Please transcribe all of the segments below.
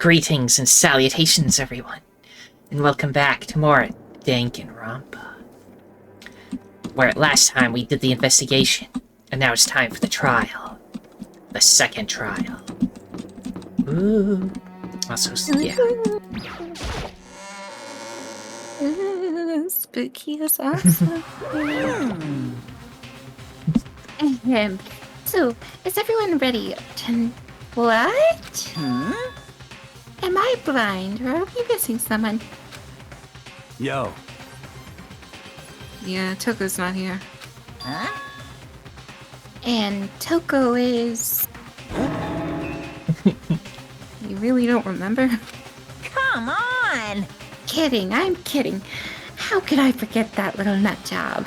Greetings and salutations, everyone, and welcome back to more Danganronpa. Where last time we did the investigation, and now it's time for the trial. The second trial. Ooh. Also, yeah. Spooky is awesome. So, is everyone ready to... What? Am I blind, or are we missing someone? Yo. Yeah, Toko's not here. And Toko is... You really don't remember? Come on! Kidding, I'm kidding. How could I forget that little nut job?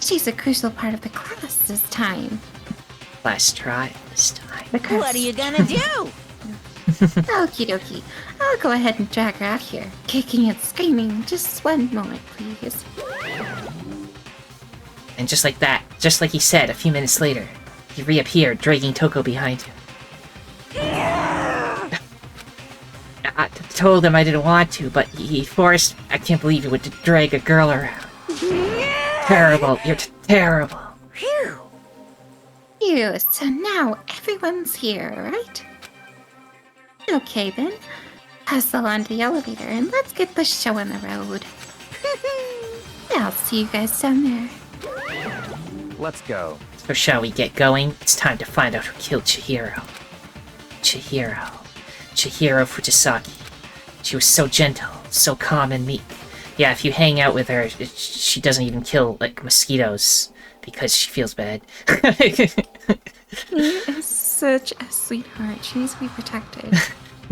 She's a crucial part of the class this time. Last trial this time. What are you gonna do? Okie dokie. I'll go ahead and drag her out here. Kicking and screaming. Just one moment, please. And just like that, just like he said a few minutes later, he reappeared, dragging Toko behind him. I told him I didn't want to, but he forced... I can't believe he would drag a girl around. Terrible. You're terrible. Phew, so now everyone's here, right? Okay then. Hustle on the elevator and let's get the show on the road. I'll see you guys down there. Let's go. So shall we get going? It's time to find out who killed Chihiro. Chihiro Fujisaki. She was so gentle, so calm and meek. Yeah, if you hang out with her, she doesn't even kill, like, mosquitoes because she feels bad. She is such a sweetheart. She needs to be protected.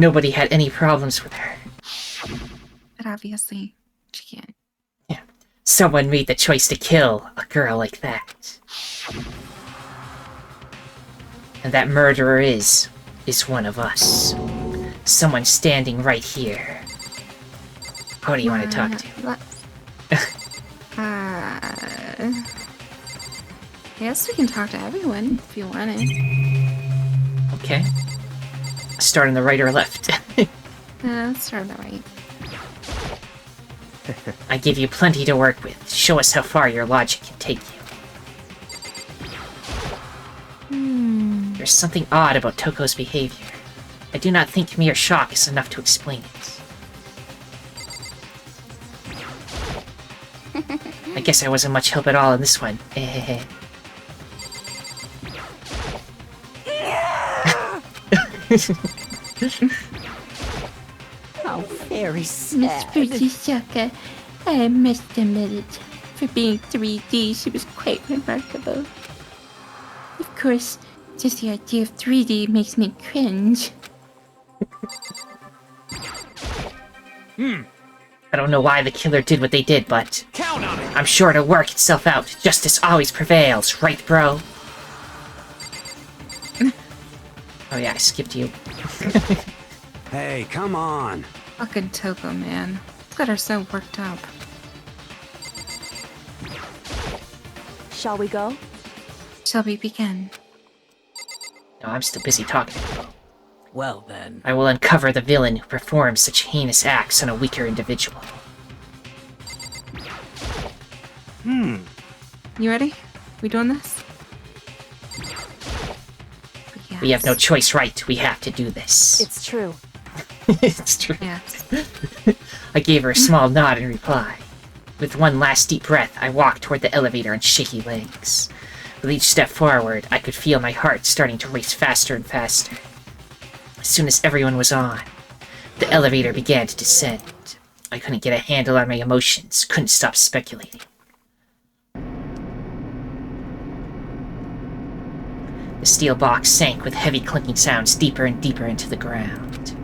Nobody had any problems with her. But obviously, she can't. Yeah. Someone made the choice to kill a girl like that. And that murderer is one of us. Someone standing right here. Who do you want to talk to? I guess we can talk to everyone if you want it. Okay. Start on the right or left? Let's start on the right. I give you plenty to work with. Show us how far your logic can take you. There's something odd about Toko's behavior. I do not think mere shock is enough to explain it. I guess I wasn't much help at all in this one. Oh, very Miss sad. Fujisaka, I must admit it. For being 3D, she was quite remarkable. Of course, just the idea of 3D makes me cringe. I don't know why the killer did what they did, but Count on it. I'm sure it'll work itself out. Justice always prevails, right, bro? Oh yeah, I skipped you. Hey, come on. Fucking Toko, man. Got her so worked up. Shall we go? Shall we begin? No, I'm still busy talking. Well then. I will uncover the villain who performs such heinous acts on a weaker individual. You ready? We doing this? Yes. We have no choice, right? We have to do this. It's true. It's true. Yes. I gave her a small nod in reply. With one last deep breath, I walked toward the elevator on shaky legs. With each step forward, I could feel my heart starting to race faster and faster. As soon as everyone was on, the elevator began to descend. I couldn't get a handle on my emotions, couldn't stop speculating. The steel box sank with heavy clinking sounds deeper and deeper into the ground.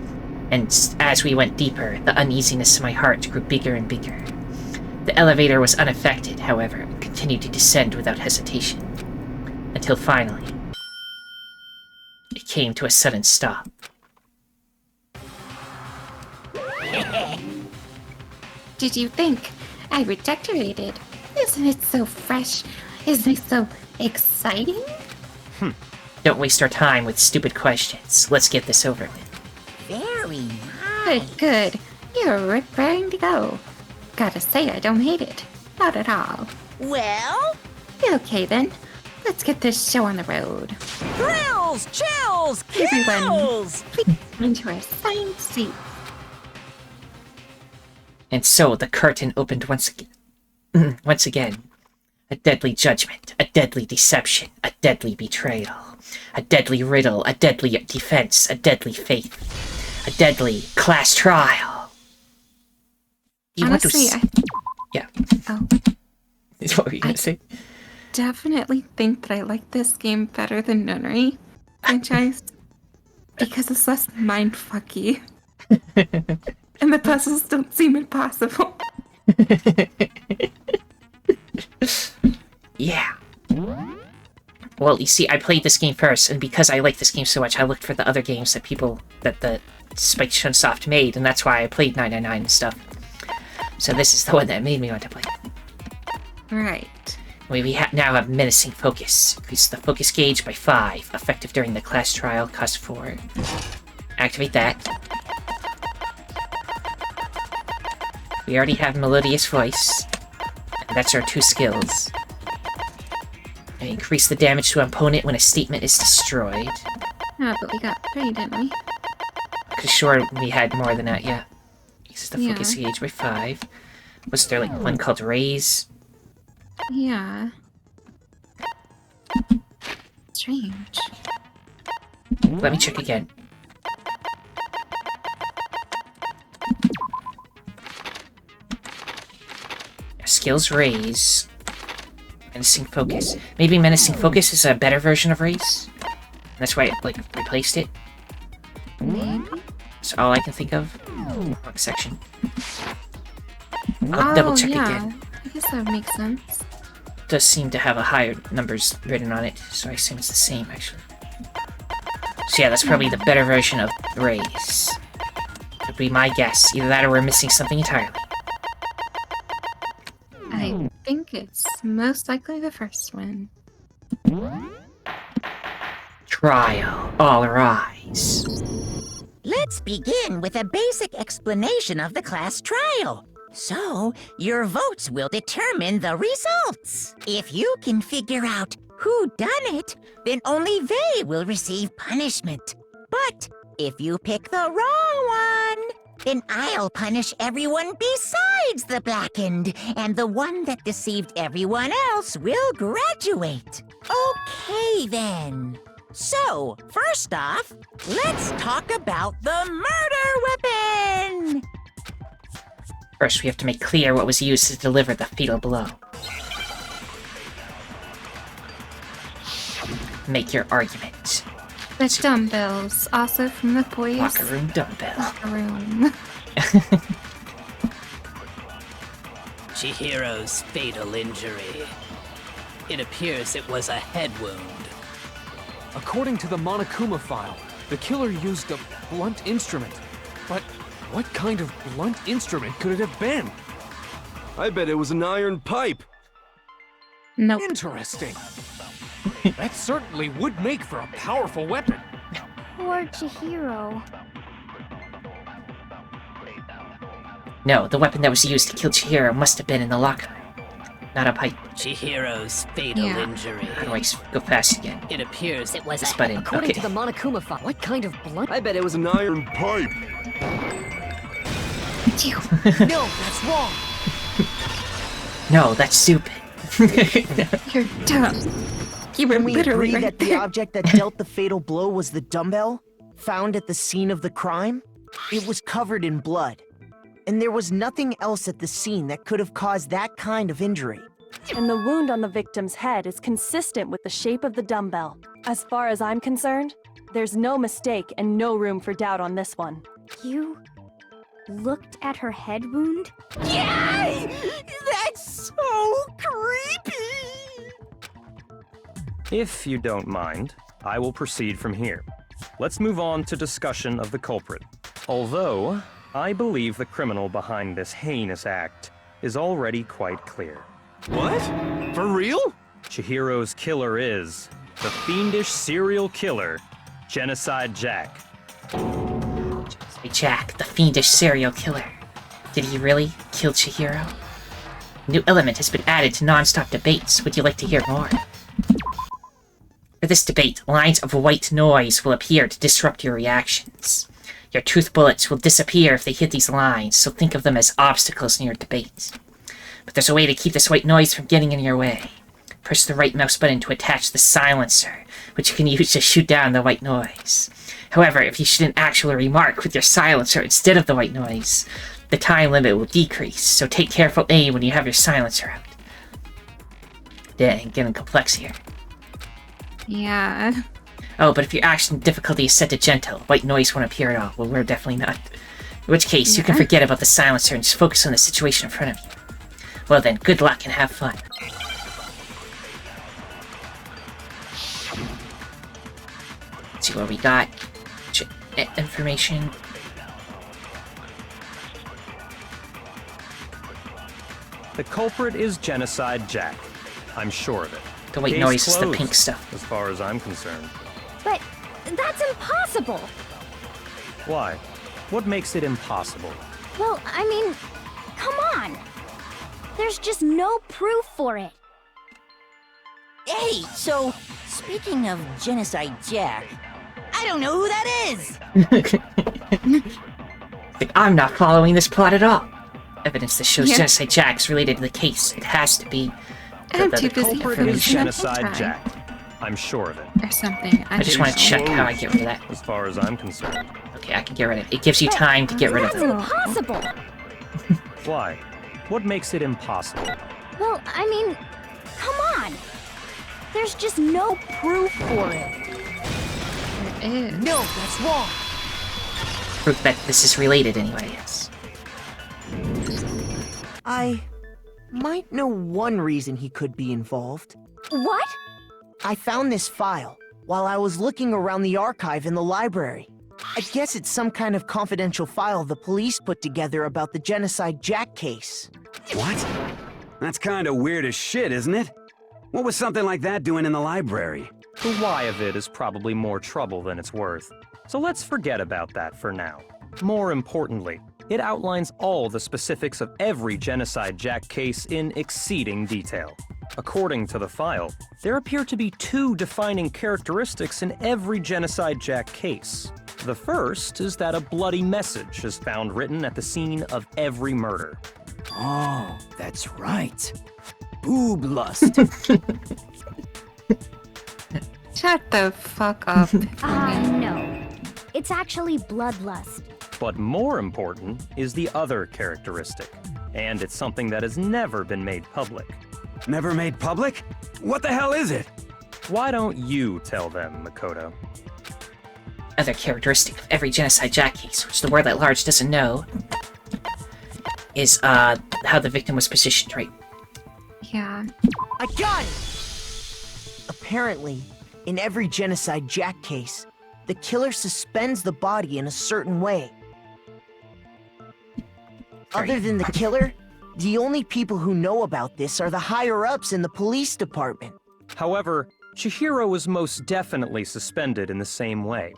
And as we went deeper, the uneasiness in my heart grew bigger and bigger. The elevator was unaffected, however, and continued to descend without hesitation. Until finally, it came to a sudden stop. Did you think I redecorated? Isn't it so fresh? Isn't it so exciting? Don't waste our time with stupid questions. Let's get this over with. very nice. Good. You're raring to go. Gotta say, I don't hate it. Not at all. Well, Okay then. Let's get this show on the road. thrills, chills, Everyone, kills. please find your assigned seat. And so the curtain opened once again. Once again. A deadly judgment, a deadly deception, a deadly betrayal, a deadly riddle, a deadly defense, a deadly faith, a deadly class trial. You want to Honestly, Yeah. Oh, What were you gonna say? definitely think that I like this game better than Nunnery franchise because it's less mindfucky. And the puzzles don't seem impossible. Yeah. Well, you see, I played this game first, and because I like this game so much, I looked for the other games that the spikechunsoft made, and that's why I played 999 and stuff. So this is the one that made me want to play. Right. We now have menacing focus. Increase the focus gauge by 5. Effective during the class trial. Cost 4. Activate that. We already have melodious voice. And that's our 2 skills. And increase the damage to an opponent when a statement is destroyed. Oh, but we got 3, didn't we? Cause sure, we had more than that, yeah. Increases the focus Yeah. gauge by 5. Was there like one called raise? Yeah. Strange. Let me check again. Skills raise. Menacing focus. Maybe menacing focus is a better version of raise? That's why it like replaced it. Maybe. That's all I can think of. Wrong section. I'll double check again. I guess that would make sense. It does seem to have a higher numbers written on it, so I assume it's the same actually. So yeah, that's probably the better version of raise. Would be my guess. Either that or we're missing something entirely. I think it's most likely the first one. Trial. All rise. Let's begin with a basic explanation of the class trial. So, your votes will determine the results. If you can figure out who done it, then only they will receive punishment. But if you pick the wrong one, then I'll punish everyone besides the blackened, and the one that deceived everyone else will graduate. Okay, then. So, first off, let's talk about the murder weapon! First, we have to make clear what was used to deliver the fatal blow. Make your argument. The dumbbells, also from the boys' Locker room dumbbell. locker room. Chihiro's fatal injury. It appears it was a head wound. According to the Monokuma file, the killer used a blunt instrument. But what kind of blunt instrument could it have been? I bet it was an iron pipe. Nope. Interesting. That certainly would make for a powerful weapon. Poor Chihiro. No, the weapon that was used to kill Chihiro must have been in the locker room, not a pipe. Chihiro's fatal Yeah. injury. How do I go fast again? It appears it was This a button. According Okay. to the Monokuma file, what kind of blunt? I bet it was an iron pipe. No, that's wrong. No, that's stupid. You're dumb. You were Can we literally agree right that the there. object that dealt the fatal blow was the dumbbell, found at the scene of the crime? It was covered in blood, and there was nothing else at the scene that could have caused that kind of injury. And the wound on the victim's head is consistent with the shape of the dumbbell. As far as I'm concerned, there's no mistake and no room for doubt on this one. You looked at her head wound? Yay! That's so creepy! If you don't mind, I will proceed from here. Let's move on to discussion of the culprit. Although, I believe the criminal behind this heinous act is already quite clear. What? For real? Chihiro's killer is the fiendish serial killer, Genocide Jack. Hey Jack, the fiendish serial killer. Did he really kill Chihiro? A new element has been added to non-stop debates. Would you like to hear more? For this debate, lines of white noise will appear to disrupt your reactions. Your truth bullets will disappear if they hit these lines, so think of them as obstacles in your debate. But there's a way to keep this white noise from getting in your way. Press the right mouse button to attach the silencer, which you can use to shoot down the white noise. However, if you shoot an actual remark with your silencer instead of the white noise, the time limit will decrease, so take careful aim when you have your silencer out. Dang, getting complex here. Yeah. Oh, but if your action difficulty is set to gentle, white noise won't appear at all. Well, we're definitely not. In which case, you can forget about the silencer and just focus on the situation in front of you. Well then, good luck and have fun. Let's see what we got. Information. The culprit is Genocide Jack. I'm sure of it. The white Case noise is the closed, pink stuff. as far as I'm concerned. But that's impossible. Why? What makes it impossible? Well, I mean, come on. There's just no proof for it. Hey, so, speaking of Genocide Jack, I don't know who that is! I'm not following this plot at all. Evidence that shows Yeah. Genocide Jack's related to the case. It has to be... I'm too The busy culprit for is Genocide time Jack. I'm sure of it. or something. I just want to check how I get rid of that. As far as I'm concerned. Okay, I can get rid of it. It gives you time to get rid of That's it. impossible. Why? What makes it impossible? Well, I mean, come on. There's just no proof for it. There is. No, that's wrong! Proof that this is related anyway, yes. I might know one reason he could be involved. What? I found this file while I was looking around the archive in the library. I guess it's some kind of confidential file the police put together about the Genocide Jack case. What? That's kind of weird as shit, isn't it? What was something like that doing in the library? The why of it is probably more trouble than it's worth. So let's forget about that for now. More importantly, it outlines all the specifics of every Genocide Jack case in exceeding detail. According to the file, there appear to be two defining characteristics in every Genocide Jack case. The first is that a bloody message is found written at the scene of every murder. Oh, that's right. Boob lust. Shut the fuck up. No. It's actually bloodlust. But more important is the other characteristic, and it's something that has never been made public. Never made public? What the hell is it? Why don't you tell them, Makoto? Other characteristic of every Genocide Jack case, which the world at large doesn't know, is how the victim was positioned, right? Yeah. I got it! Apparently, in every Genocide Jack case, the killer suspends the body in a certain way. Other than the killer, the only people who know about this are the higher-ups in the police department. However, Chihiro was most definitely suspended in the same way.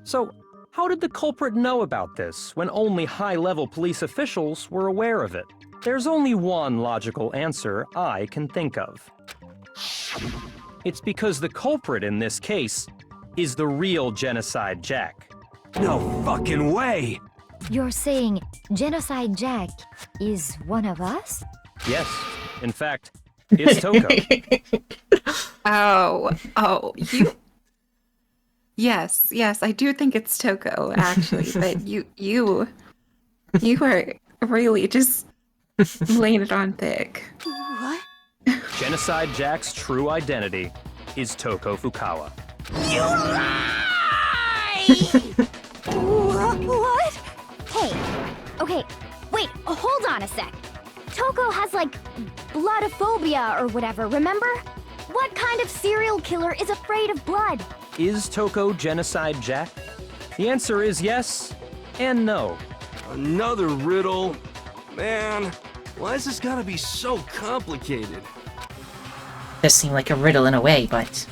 So, how did the culprit know about this when only high-level police officials were aware of it? There's only one logical answer I can think of. It's because the culprit in this case is the real Genocide Jack. No fucking way! You're saying Genocide Jack is one of us? Yes, in fact, it's Toko. You... Yes, I do think it's Toko, actually, but you are really just laying it on thick. What? Genocide Jack's true identity is Toko Fukawa. You lie! What? Hey, okay, wait, hold on a sec. Toko has, like, bloodophobia or whatever, remember? What kind of serial killer is afraid of blood? Is Toko Genocide Jack? The answer is yes and no. Another riddle? Man, why is this gotta be so complicated? Does seem like a riddle in a way, but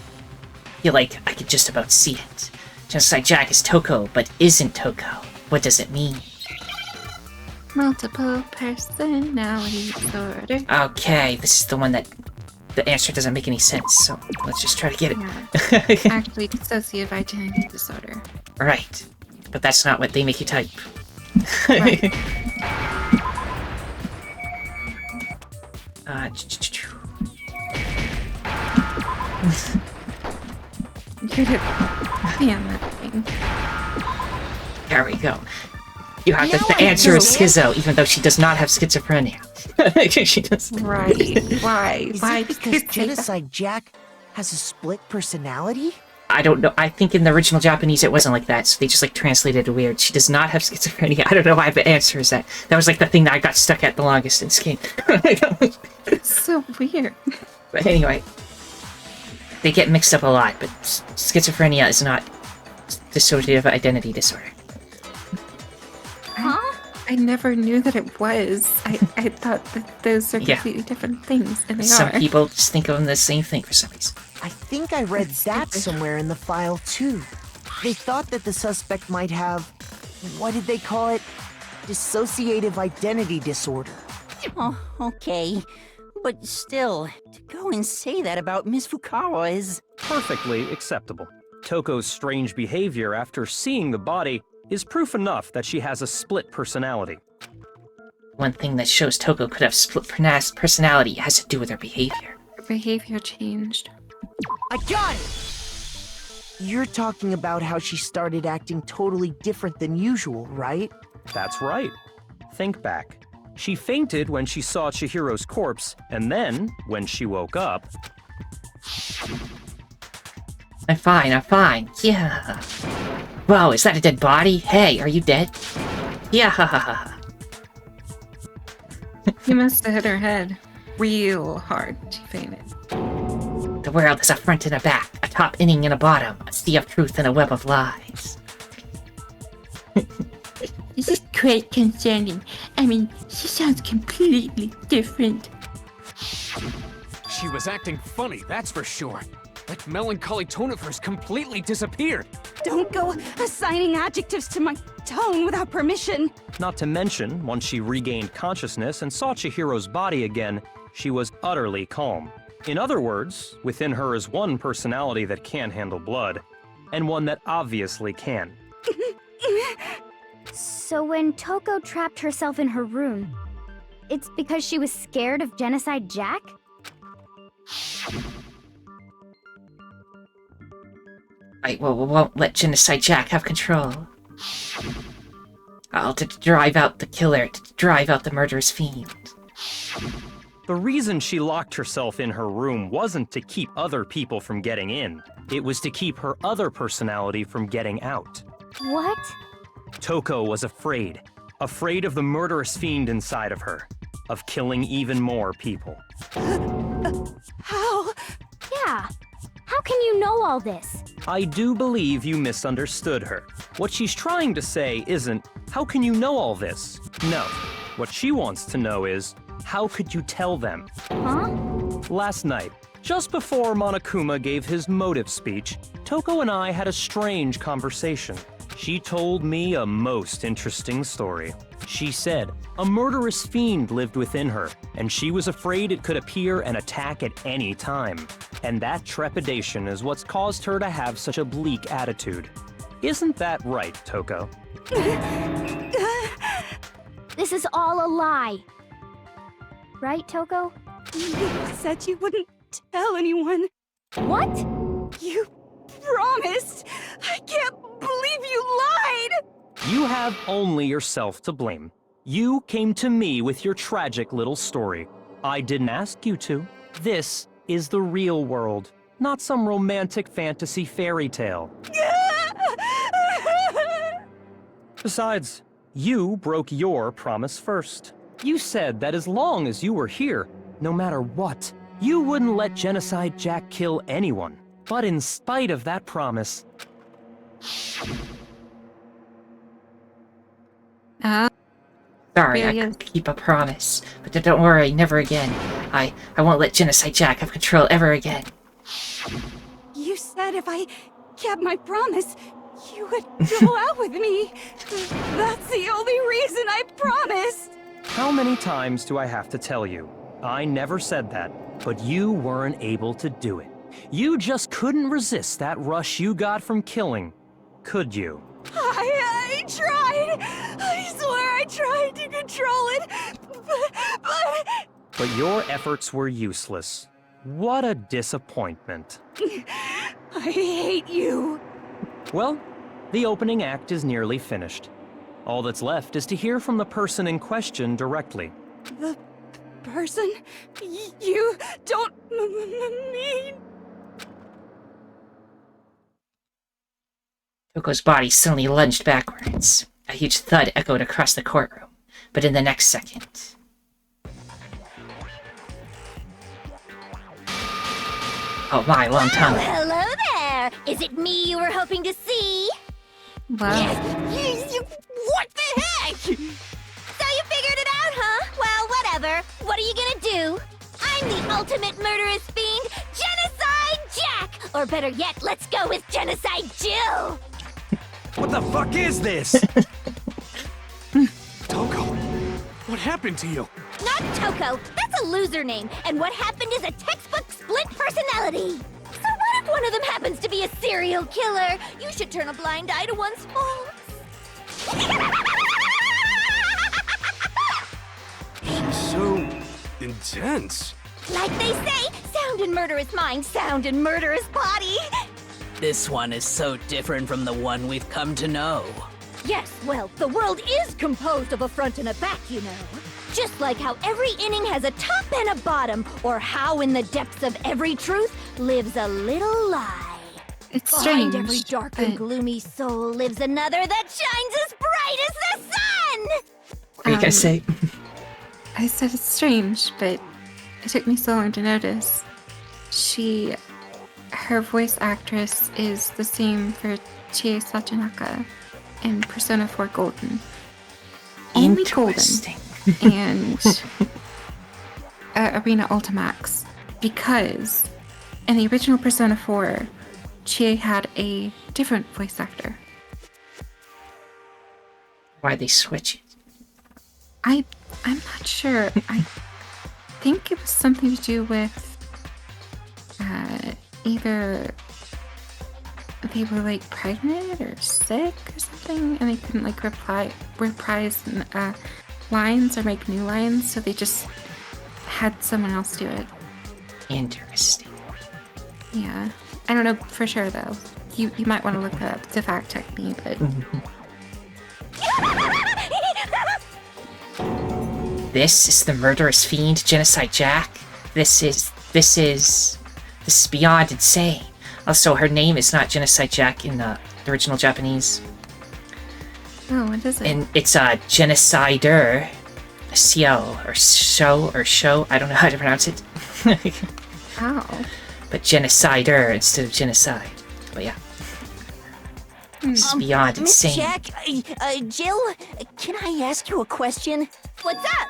I feel like I could just about see it. Genocide Jack is Toko, but isn't Toko. What does it mean? Multiple personality disorder. Okay, this is the one that the answer doesn't make any sense, so let's just try to get it. Yeah. Actually, dissociative identity disorder. Right. But that's not what they make you type. Right. Damn that thing. There we go. You have Now the I answer is know. schizo, even though she does not have schizophrenia. She does. Right. Why? Is Why it did because you say that? Genocide Jack has a split personality? I don't know. I think in the original Japanese it wasn't like that, so they just like translated it weird. She does not have schizophrenia. I don't know why the answer is that. That was like the thing that I got stuck at the longest in this game. It's so weird. But anyway, they get mixed up a lot, but schizophrenia is not dissociative identity disorder. Huh? I never knew that it was. I thought that those are Yeah. completely different things, and they Some are. people just think of them the same thing for some reason. I think I read that somewhere in the file too. They thought that the suspect might have, what did they call it? Dissociative identity disorder. Oh, okay. But still, to go and say that about Miss Fukawa is... Perfectly acceptable. Toko's strange behavior after seeing the body is proof enough that she has a split personality. One thing that shows Toko could have split personality has to do with her behavior. Her behavior changed. I got it! You're talking about how she started acting totally different than usual, right? That's right. Think back. She fainted when she saw Chihiro's corpse, and then, when she woke up... I'm fine. Yeah. Whoa, is that a dead body? Hey, are you dead? Yeah, ha ha ha. You must have hit her head real hard. She fainted. The world has a front and a back, a top inning and a bottom, a sea of truth and a web of lies. This is quite concerning. I mean, she sounds completely different. She was acting funny, that's for sure. That melancholy tone of hers completely disappeared. Don't go assigning adjectives to my tone without permission. Not to mention, once she regained consciousness and saw Chihiro's body again, she was utterly calm. In other words, within her is one personality that can handle blood, and one that obviously can. So when Toko trapped herself in her room, it's because she was scared of Genocide Jack? I won't let Genocide Jack have control. I'll drive out the killer, to drive out the murderous fiend. The reason she locked herself in her room wasn't to keep other people from getting in. It was to keep her other personality from getting out. What? Toko was afraid. Afraid of the murderous fiend inside of her. Of killing even more people. How? Yeah. How can you know all this? I do believe you misunderstood her. What she's trying to say isn't, how can you know all this? No. What she wants to know is, how could you tell them? Huh? Last night, just before Monokuma gave his motive speech, Toko and I had a strange conversation. She told me a most interesting story. She said a murderous fiend lived within her, and she was afraid it could appear and attack at any time. And that trepidation is what's caused her to have such a bleak attitude. Isn't that right, Toko? This is all a lie. Right, Toko? You said you wouldn't tell anyone. What? You promised! I can't believe you lied! You have only yourself to blame. You came to me with your tragic little story. I didn't ask you to. This is the real world, not some romantic fantasy fairy tale. Besides, you broke your promise first. You said that as long as you were here, no matter what, you wouldn't let Genocide Jack kill anyone. But in spite of that promise... Sorry, There I he couldn't is. keep a promise. But don't worry, never again. I won't let Genocide Jack have control ever again. You said if I kept my promise, would go out with me. That's the only reason, I promised. How many times do I have to tell you? I never said that, but you weren't able to do it. You just couldn't resist that rush you got from killing, could you? I tried. I swear I tried to control it, but... But your efforts were useless. What a disappointment. I hate you. Well, the opening act is nearly finished. All that's left is to hear from the person in question directly. The person? You don't mean... Toko's body suddenly lunged backwards. A huge thud echoed across the courtroom, but in the next second... Oh my, long tongue. Hello there! Is it me you were hoping to see? Wow. What the heck? So you figured it out, huh? Well, whatever. What are you gonna do? I'm the ultimate murderous fiend, Genocide Jack! Or better yet, let's go with Genocide Jill! What the fuck is this? Toko, what happened to you? Not Toko, that's a loser name, and what happened is a textbook split personality. So what if one of them happens to be a serial killer? You should turn a blind eye to one's faults. So intense. Like they say, sound in murderous mind, sound in murderous body. This one is so different from the one we've come to know. Yes, well, the world is composed of a front and a back, you know. Just like how every inning has a top and a bottom, or how in the depths of every truth lives a little lie. It's Behind strange. every dark and gloomy soul lives another that shines as bright as the sun! What are you gonna say? I said it's strange, but it took me so long to notice. Her voice actress is the same for Chie Sachinaka in Persona 4 Golden. Only Golden. And Arena Ultimax. Because in the original Persona 4, Chie had a different voice actor. Why'd they switch it? I'm not sure. I think it was something to do with either they were like pregnant or sick or something, and they couldn't like reprise lines or make new lines, so they just had someone else do it. Interesting. Yeah, I don't know for sure though. You might want to look that up to fact check me, but. This is the murderous fiend, Genocide Jack. This is beyond insane. Also, her name is not Genocide Jack in the original Japanese. Oh, what is it? And it's Genocider. Show. I don't know how to pronounce it. Oh. But Genocider instead of genocide. But yeah. It's beyond insane. Jack, Jill, can I ask you a question? What's up?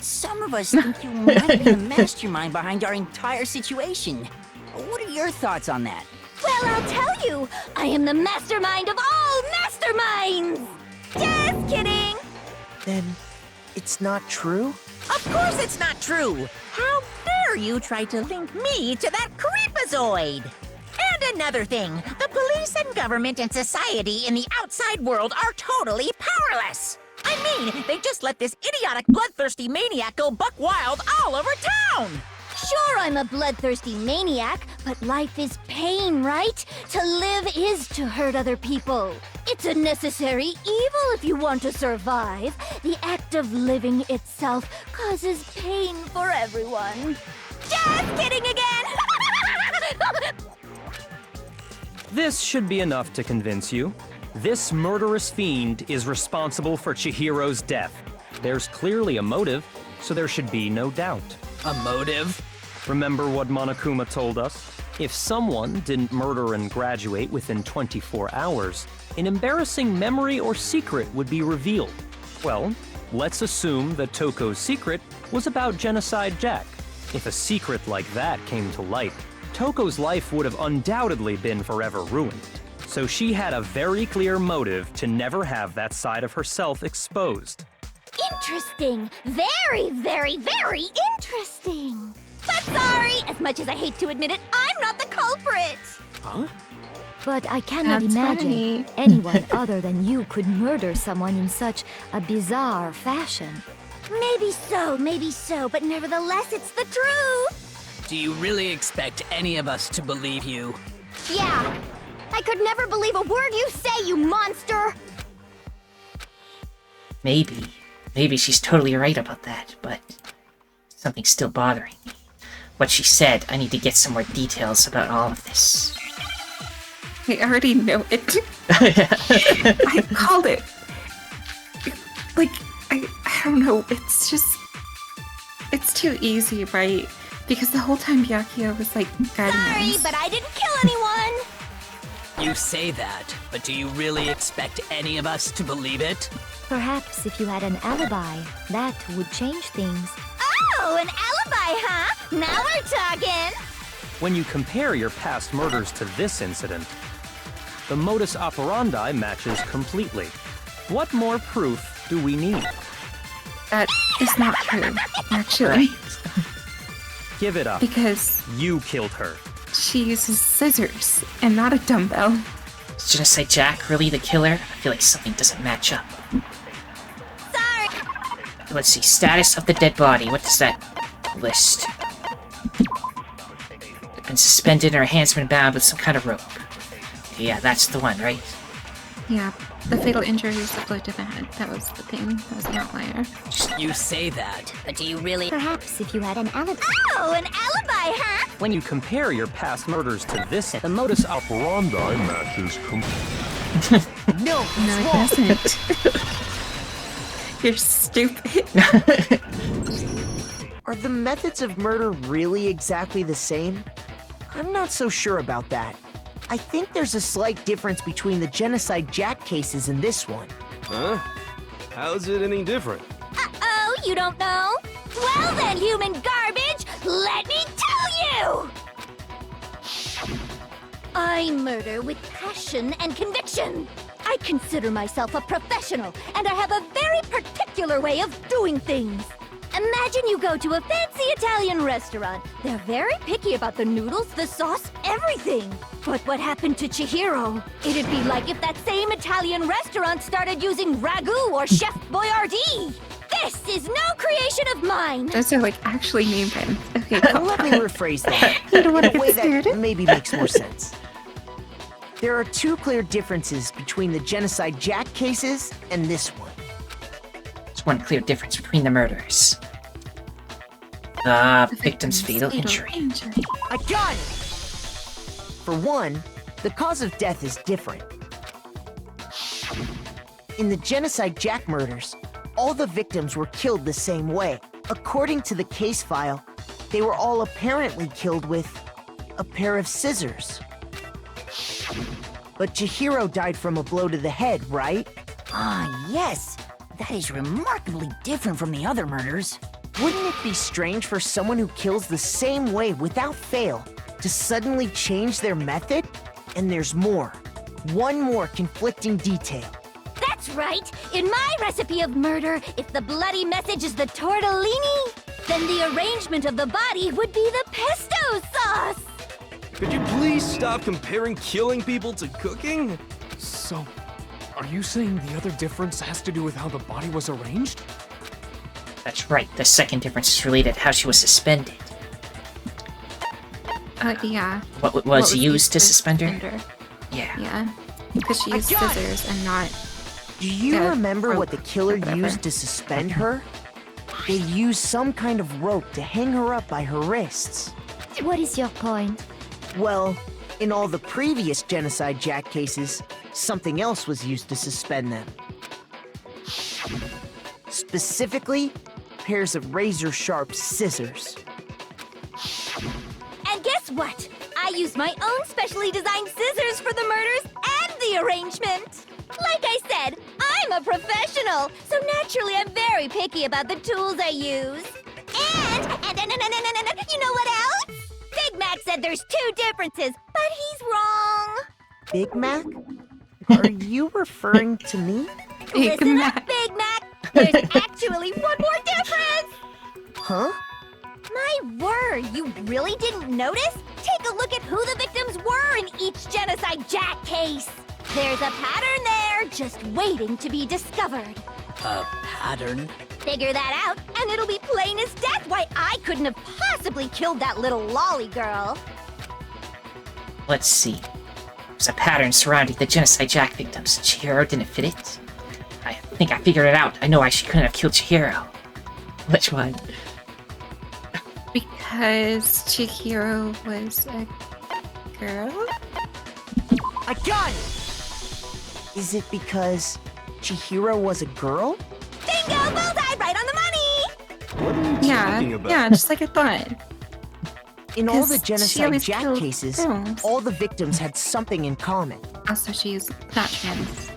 Some of us think you might be the mastermind behind our entire situation. What are your thoughts on that? Well, I'll tell you. I am the mastermind of all masterminds! Just kidding! Then it's not true? Of course it's not true! How dare you try to link me to that creepazoid? And another thing, the police and government and society in the outside world are totally powerless! I mean, they just let this idiotic bloodthirsty maniac go buck wild all over town! Sure, I'm a bloodthirsty maniac, but life is pain, right? To live is to hurt other people. It's a necessary evil if you want to survive. The act of living itself causes pain for everyone. Just kidding again! This should be enough to convince you. This murderous fiend is responsible for Chihiro's death. There's clearly a motive, so there should be no doubt. A motive? Remember what Monokuma told us? If someone didn't murder and graduate within 24 hours, an embarrassing memory or secret would be revealed. Well, let's assume that Toko's secret was about Genocide Jack. If a secret like that came to light, Toko's life would have undoubtedly been forever ruined. So she had a very clear motive to never have that side of herself exposed. Interesting. Very, very, very interesting. But sorry, as much as I hate to admit it, I'm not the culprit. Huh? But I cannot That's imagine funny. anyone other than you could murder someone in such a bizarre fashion. Maybe so, but nevertheless, it's the truth. Do you really expect any of us to believe you? Yeah. I could never believe a word you say, you monster. Maybe. Maybe she's totally right about that, but something's still bothering me. What she said, I need to get some more details about all of this. I already know it. I called it. Like, I don't know. It's just... It's too easy, right? Because the whole time Byakuya was like guiding Sorry, us. but I didn't kill anyone. You say that, but do you really expect any of us to believe it? Perhaps if you had an alibi, that would change things. Oh, an alibi, huh? Now we're talking. When you compare your past murders to this incident, the modus operandi matches completely. What more proof do we need? That is not true, actually. Give it up. Because You killed her. she uses scissors and not a dumbbell. Is Genocide Jack really the killer? I feel like something doesn't match up. Sorry. Let's see. Status of the dead body. What does that list? Been suspended and her hands been bound with some kind of rope. Yeah, that's the one, right? Yeah, the fatal injury was the blow to the head. That was the thing. That was the outlier. You say that, but do you really... Perhaps if you had an alibi. Oh, an alibi, huh? When you compare your past murders to this, the modus operandi matches completely. No, it doesn't. You're stupid. Are the methods of murder really exactly the same? I'm not so sure about that. I think there's a slight difference between the Genocide Jack cases and this one. Huh? How's it any different? Uh-oh, you don't know? Well then, human garbage, let me tell you! I murder with passion and conviction. I consider myself a professional, and I have a very particular way of doing things. Imagine you go to a fancy Italian restaurant. They're very picky about the noodles, the sauce, everything. But what happened to Chihiro? It'd be like if that same Italian restaurant started using ragu or Chef Boyardee. This is no creation of mine. Those are like actually name brands. Okay, cool. Let me rephrase that You don't want in to a way get that started? maybe makes more sense. There are two clear differences between the Genocide Jack cases and this one. There's one clear difference between the murders. The victim's fatal injury. I got it! For one, the cause of death is different. In the Genocide Jack murders, all the victims were killed the same way. According to the case file, they were all apparently killed with a pair of scissors. But Chihiro died from a blow to the head, right? Ah, yes. That is remarkably different from the other murders. Wouldn't it be strange for someone who kills the same way without fail to suddenly change their method? And there's more. One more conflicting detail. That's right. In my recipe of murder, if the bloody message is the tortellini, then the arrangement of the body would be the pesto sauce. Could you please stop comparing killing people to cooking? So, are you saying the other difference has to do with how the body was arranged? That's right. The second difference is related to how she was suspended. Yeah. What was used to suspend her? Yeah. Yeah. Because she used scissors and not... Do you Yeah, remember rope what the killer or whatever. used to suspend her? They used some kind of rope to hang her up by her wrists. What is your point? Well, in all the previous Genocide Jack cases, something else was used to suspend them. Specifically, pairs of razor-sharp scissors. And guess what? I used my own specially designed scissors for the murders and the arrangement. Like I said, I'm a professional, so naturally I'm very picky about the tools I use. And you know what else? Big Mac said there's two differences, but he's wrong. Big Mac? Are you referring to me? Listen up, Big Mac! There's actually one more difference! Huh? My word, you really didn't notice? Take a look at who the victims were in each Genocide Jack case. There's a pattern there, just waiting to be discovered. A pattern? Figure that out, and it'll be plain as death why I couldn't have possibly killed that little lolly girl. Let's see. There's a pattern surrounding the Genocide Jack victims. Chihiro didn't fit it? I think I figured it out. I know why she couldn't have killed Chihiro. Which one? Because Chihiro was a girl? I got it! Is it because Chihiro was a girl? Bingo! Bullseye! Right on the money! What are you talking about? Yeah, just like I thought. In all the 'Cause she Genocide always Jack killed cases, girls. all the victims had something in common. Also, she's not trans.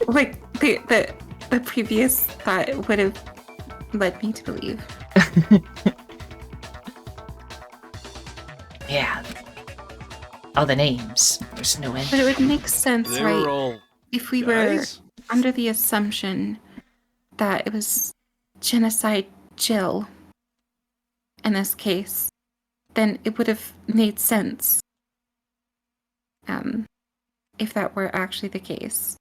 Like the previous thought would have led me to believe. Yeah. All the names. There's no end. But it would make sense, They right? were all If we guys? were under the assumption that it was Genocide Jill in this case, then it would have made sense. If that were actually the case.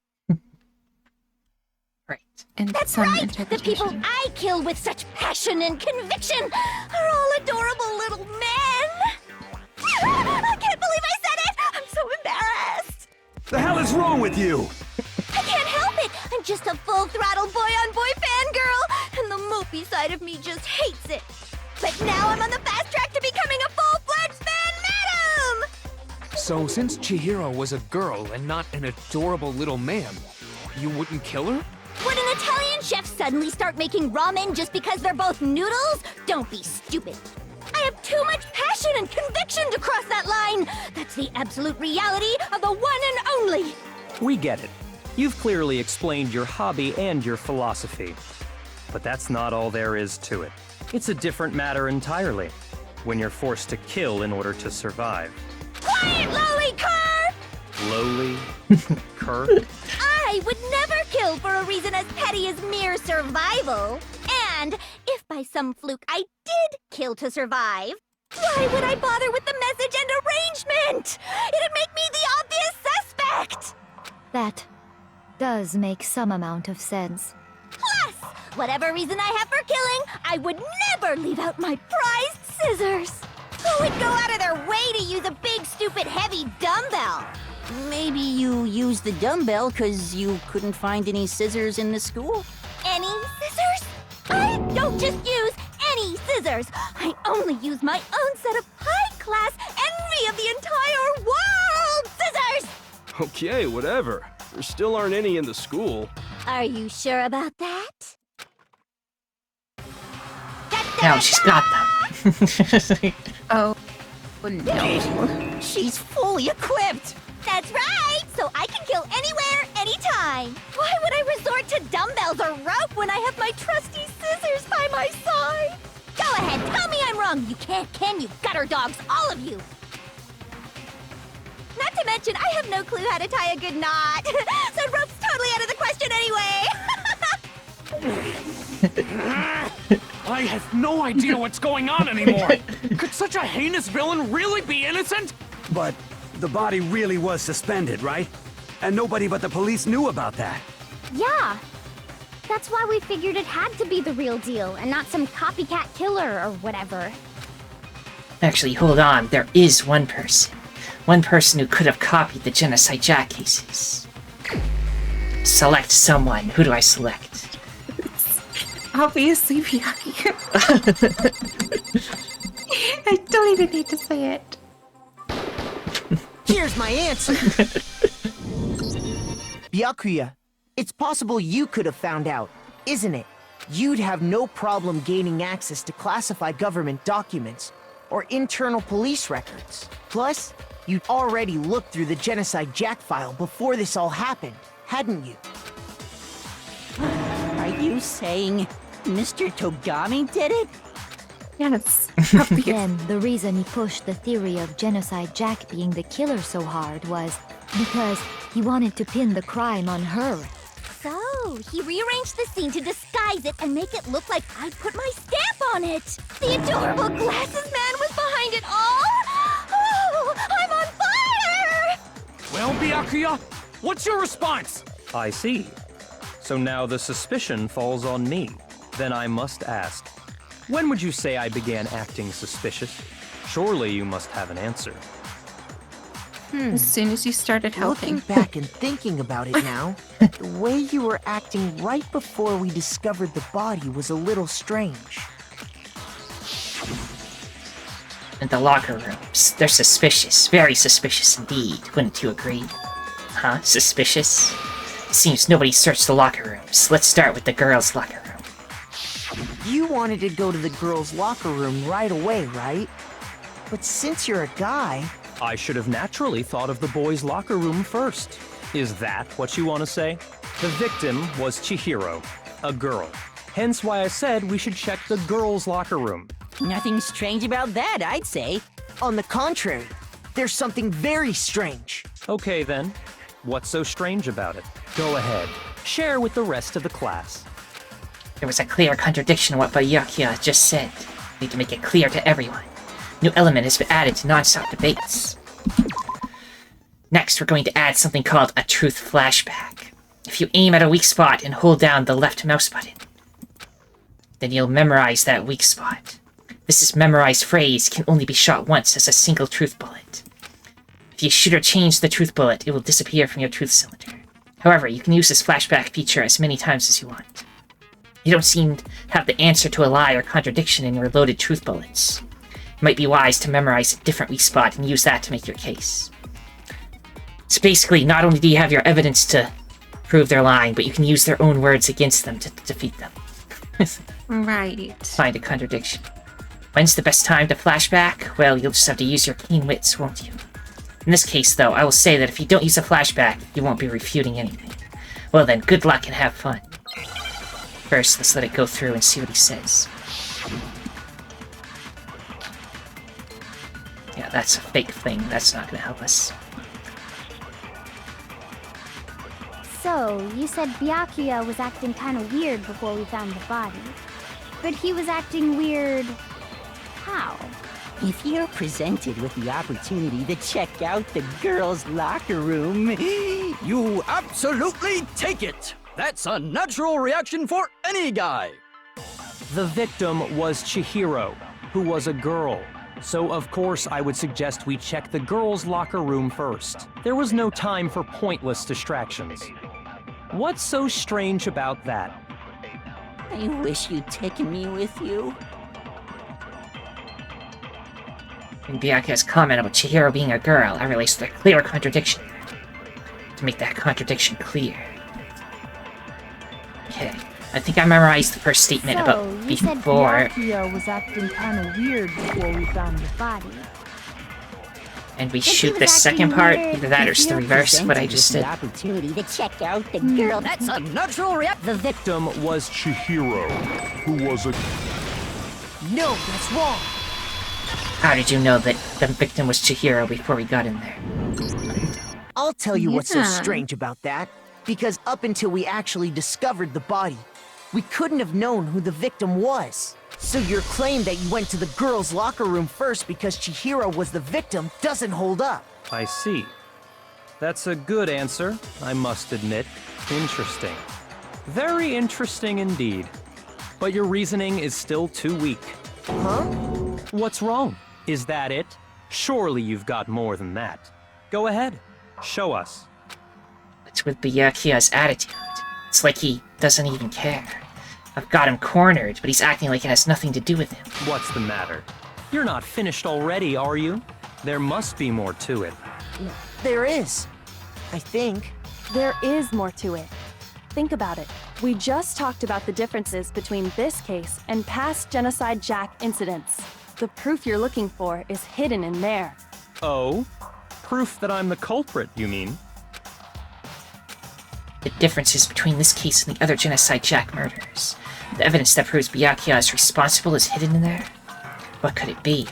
Right. In That's some right! The people interpretation. I kill with such passion and conviction are all adorable little men! I can't believe I said it! I'm so embarrassed! The hell is wrong with you? I can't help it! I'm just a full-throttle boy-on-boy fangirl, and the mopey side of me just hates it. But now I'm on the fast track to becoming a full-fledged fan madam! So, since Chihiro was a girl and not an adorable little man, you wouldn't kill her? Would an Italian chef suddenly start making ramen just because they're both noodles? Don't be stupid. I have too much passion and conviction to cross that line. That's the absolute reality of the one and only. We get it. You've clearly explained your hobby and your philosophy. But that's not all there is to it. It's a different matter entirely, when you're forced to kill in order to survive. Quiet, lowly cur! Lowly? Cur? I would never kill for a reason as petty as mere survival. And if by some fluke I did kill to survive, why would I bother with the message and arrangement? It'd make me the obvious suspect! That does make some amount of sense. Plus, whatever reason I have for killing, I would never leave out my prized scissors. Who would go out of their way to use a big, stupid, heavy dumbbell? Maybe you used the dumbbell because you couldn't find any scissors in the school? Any scissors? I don't just use any scissors. I only use my own set of high-class envy of the entire world scissors! Okay, whatever. There still aren't any in the school. Are you sure about that? Now she's got them. Oh no. She's fully equipped! That's right! So I can kill anywhere, anytime! Why would I resort to dumbbells or rope when I have my trusty scissors by my side? Go ahead, tell me I'm wrong! You can't, can you, gutter dogs, all of you! Not to mention, I have no clue how to tie a good knot. So rope's totally out of the question anyway! I have no idea what's going on anymore! Could such a heinous villain really be innocent? But the body really was suspended, right? And nobody but the police knew about that. Yeah. That's why we figured it had to be the real deal and not some copycat killer or whatever. Actually, hold on. There is one person. One person who could have copied the Genocide Jack cases. Select someone. Who do I select? Obviously, Byakuya. I don't even need to say it. Here's my answer. Byakuya, it's possible you could have found out, isn't it? You'd have no problem gaining access to classified government documents or internal police records. Plus, you'd already looked through the Genocide Jack file before this all happened, hadn't you? Are you saying Mr. Togami did it? Yes. Then the reason he pushed the theory of Genocide Jack being the killer so hard was because he wanted to pin the crime on her. So, he rearranged the scene to disguise it and make it look like I'd put my stamp on it. The adorable glasses man was behind it all. Oh, I'm on fire! Well, Byakuya, what's your response? I see. So now the suspicion falls on me. Then I must ask, when would you say I began acting suspicious? Surely you must have an answer. As soon as you started helping. Looking back and thinking about it now, the way you were acting right before we discovered the body was a little strange. In the locker rooms, they're suspicious. Very suspicious indeed, wouldn't you agree? Huh? Suspicious? It seems nobody searched the locker rooms. Let's start with the girls' locker room. You wanted to go to the girls' locker room right away, right? But since you're a guy... I should have naturally thought of the boys' locker room first. Is that what you want to say? The victim was Chihiro, a girl. Hence why I said we should check the girls' locker room. Nothing strange about that, I'd say. On the contrary, there's something very strange. Okay then, what's so strange about it? Go ahead, share with the rest of the class. There was a clear contradiction in what Byakuya just said. Need to make it clear to everyone. New element has been added to non-stop debates. Next, we're going to add something called a truth flashback. If you aim at a weak spot and hold down the left mouse button, then you'll memorize that weak spot. This memorized phrase can only be shot once as a single truth bullet. If you shoot or change the truth bullet, it will disappear from your truth cylinder. However, you can use this flashback feature as many times as you want. You don't seem to have the answer to a lie or contradiction in your loaded truth bullets. It might be wise to memorize a different weak spot and use that to make your case. So basically, not only do you have your evidence to prove they're lying, but you can use their own words against them to defeat them. Right. Find a contradiction. When's the best time to flashback? Well, you'll just have to use your keen wits, won't you? In this case, though, I will say that if you don't use a flashback, you won't be refuting anything. Well then, good luck and have fun. First, let's let it go through and see what he says. Yeah, that's a fake thing. That's not gonna help us. So, you said Byakuya was acting kind of weird before we found the body. But he was acting weird... how? If you're presented with the opportunity to check out the girls' locker room, you absolutely take it! That's a natural reaction for any guy! The victim was Chihiro, who was a girl. So of course I would suggest we check the girls' locker room first. There was no time for pointless distractions. What's so strange about that? I wish you'd taken me with you. In Byakuya's comment about Chihiro being a girl, I realized a clear contradiction there. To make that contradiction clear. Okay, I think I memorized the first statement about you said before. Byakuya was acting kind of weird before we found the body. And we shoot the second part, either that or it's the reverse of what I just did. Opportunity to check out the girl. That's a natural reaction. The victim was Chihiro, who was a... No, that's wrong! How did you know that the victim was Chihiro before we got in there? I'll tell you what's so strange about that. Because up until we actually discovered the body, we couldn't have known who the victim was. So your claim that you went to the girls' locker room first because Chihiro was the victim doesn't hold up. I see. That's a good answer, I must admit. Interesting. Very interesting indeed. But your reasoning is still too weak. Huh? What's wrong? Is that it? Surely you've got more than that. Go ahead. Show us. It's with Byakuya's attitude. It's like he doesn't even care. I've got him cornered, but he's acting like it has nothing to do with him. What's the matter? You're not finished already, are you? There must be more to it. There is. I think. There is more to it. Think about it. We just talked about the differences between this case and past Genocide Jack incidents. The proof you're looking for is hidden in there. Oh? Proof that I'm the culprit, you mean? The differences between this case and the other Genocide Jack murders. The evidence that proves Byakuya is responsible is hidden in there. What could it be?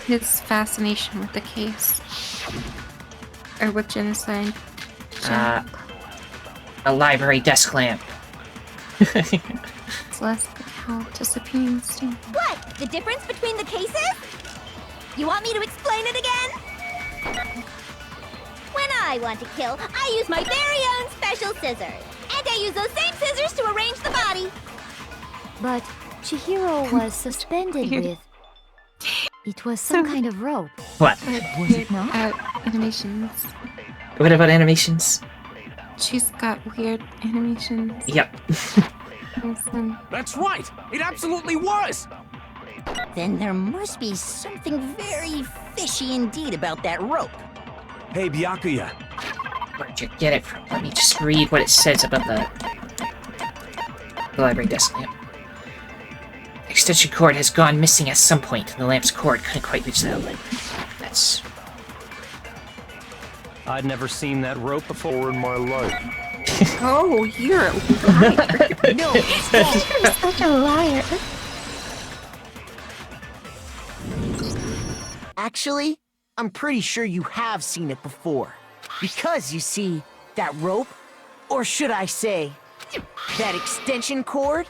His fascination with the case. Or with genocide. A library desk lamp. It's less like how disappearing sting. What? The difference between the cases? You want me to explain it again? When I want to kill, I use my very own special scissors. And I use those same scissors to arrange the body. But Chihiro was suspended with... It was some kind of rope. What? Was it not? Animations. What about animations? She's got weird animations. Yep. That's right! It absolutely was! Then there must be something very fishy indeed about that rope. Hey, Byakuya. Where'd you get it from? Let me just read what it says about the library desk lamp. Extension cord has gone missing at some point, and the lamp's cord couldn't quite reach the outlet. That's... I'd never seen that rope before in my life. Oh, you're a liar. No, You're such a liar. Actually, I'm pretty sure you have seen it before. Because, you see, that rope, or should I say, that extension cord?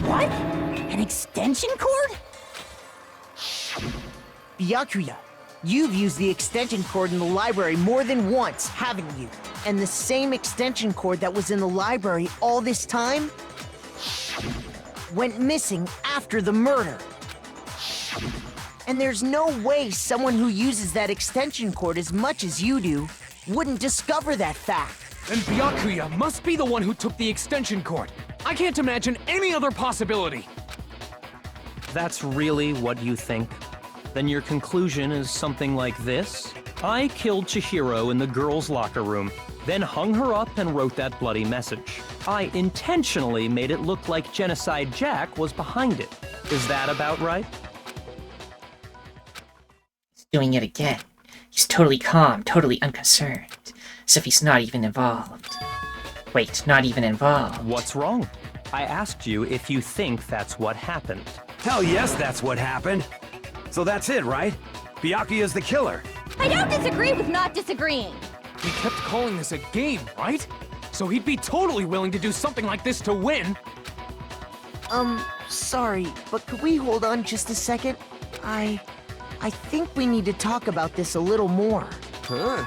What? An extension cord? Byakuya, you've used the extension cord in the library more than once, haven't you? And the same extension cord that was in the library all this time went missing after the murder. And there's no way someone who uses that extension cord as much as you do wouldn't discover that fact. Then Byakuya must be the one who took the extension cord. I can't imagine any other possibility. That's really what you think? Then your conclusion is something like this? I killed Chihiro in the girls' locker room, then hung her up and wrote that bloody message. I intentionally made it look like Genocide Jack was behind it. Is that about right? He's doing it again. He's totally calm, totally unconcerned. As if he's not even involved. Wait, not even involved. What's wrong? I asked you if you think that's what happened. Hell yes, that's what happened. So that's it, right? Byakuya's the killer. I don't disagree with not disagreeing. He kept calling this a game, right? So he'd be totally willing to do something like this to win. Sorry, but could we hold on just a second? I think we need to talk about this a little more. Huh?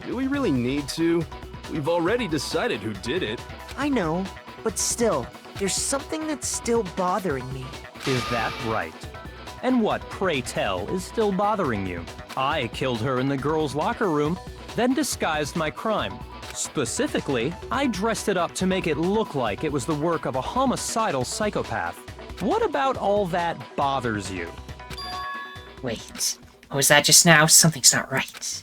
Do we really need to? We've already decided who did it. I know, but still, there's something that's still bothering me. Is that right? And what, pray tell, is still bothering you? I killed her in the girls' locker room, then disguised my crime. Specifically, I dressed it up to make it look like it was the work of a homicidal psychopath. What about all that bothers you? Wait, what was that just now? Something's not right.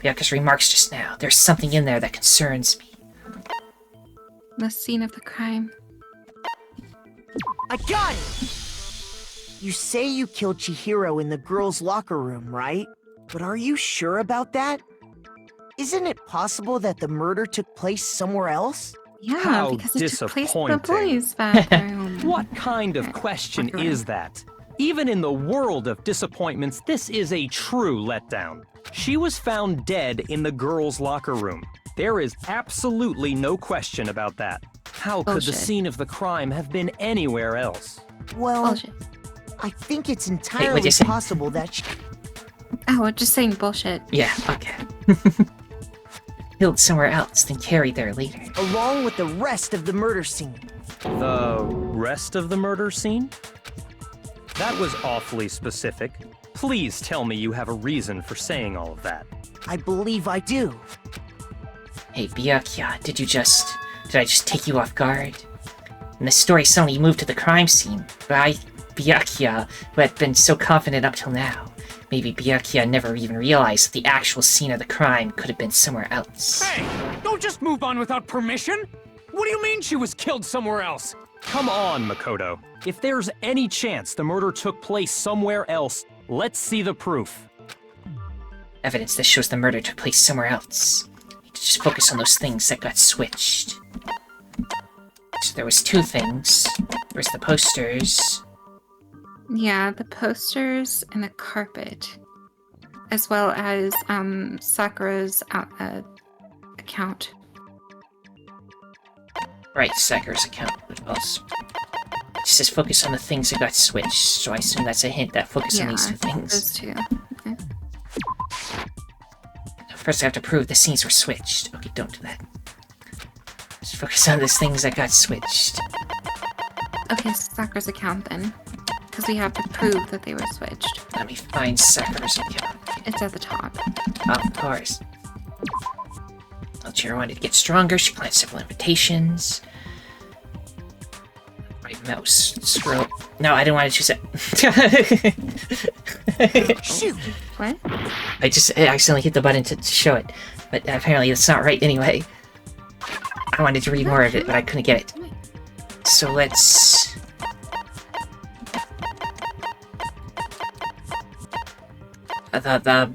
Byakuya's remarks just now. There's something in there that concerns me. The scene of the crime. I got it! You say you killed Chihiro in the girls' locker room, right? But are you sure about that? Isn't it possible that the murder took place somewhere else? Yeah, How because it took place in disappointing. the boys' bathroom. What kind of question is that? Even in the world of disappointments, this is a true letdown. She was found dead in the girls' locker room. There is absolutely no question about that. How could the Bullshit. scene of the crime have been anywhere else? Well, Bullshit. I think it's what'd entirely you say? possible that she... Oh, we're just saying bullshit. Yeah, okay. Killed somewhere else, then carried there later. along with the rest of the murder scene. The rest of the murder scene? That was awfully specific. Please tell me you have a reason for saying all of that. I believe I do. Hey, Byakuya, did I just take you off guard? In the story, suddenly you moved to the crime scene, but I, Byakuya, who had been so confident up till now. Maybe Byakuya never even realized that the actual scene of the crime could have been somewhere else. Hey, don't just move on without permission! What do you mean she was killed somewhere else? Come on, Makoto. If there's any chance the murder took place somewhere else, let's see the proof. Evidence that shows the murder took place somewhere else. Need to just focus on those things that got switched. So there was two things. There was the posters. Yeah, the posters and the carpet, as well as Sakura's account. Right, Sakura's account. What else? It says focus on the things that got switched, so I assume that's a hint that focus on these two things. Those two. Okay. First I have to prove the scenes were switched. Okay, don't do that. Just focus on those things that got switched. Okay, Sakura's account then. Because we have to prove that they were switched. Let me find Sakura's account. It's at the top. Of course. Alchira wanted to get stronger. She planned several invitations. Right mouse. Scroll. No, I didn't want to choose it. Shoot! What? I accidentally hit the button to show it. But apparently it's not right anyway. I wanted to read more of it, but I couldn't get it. So let's...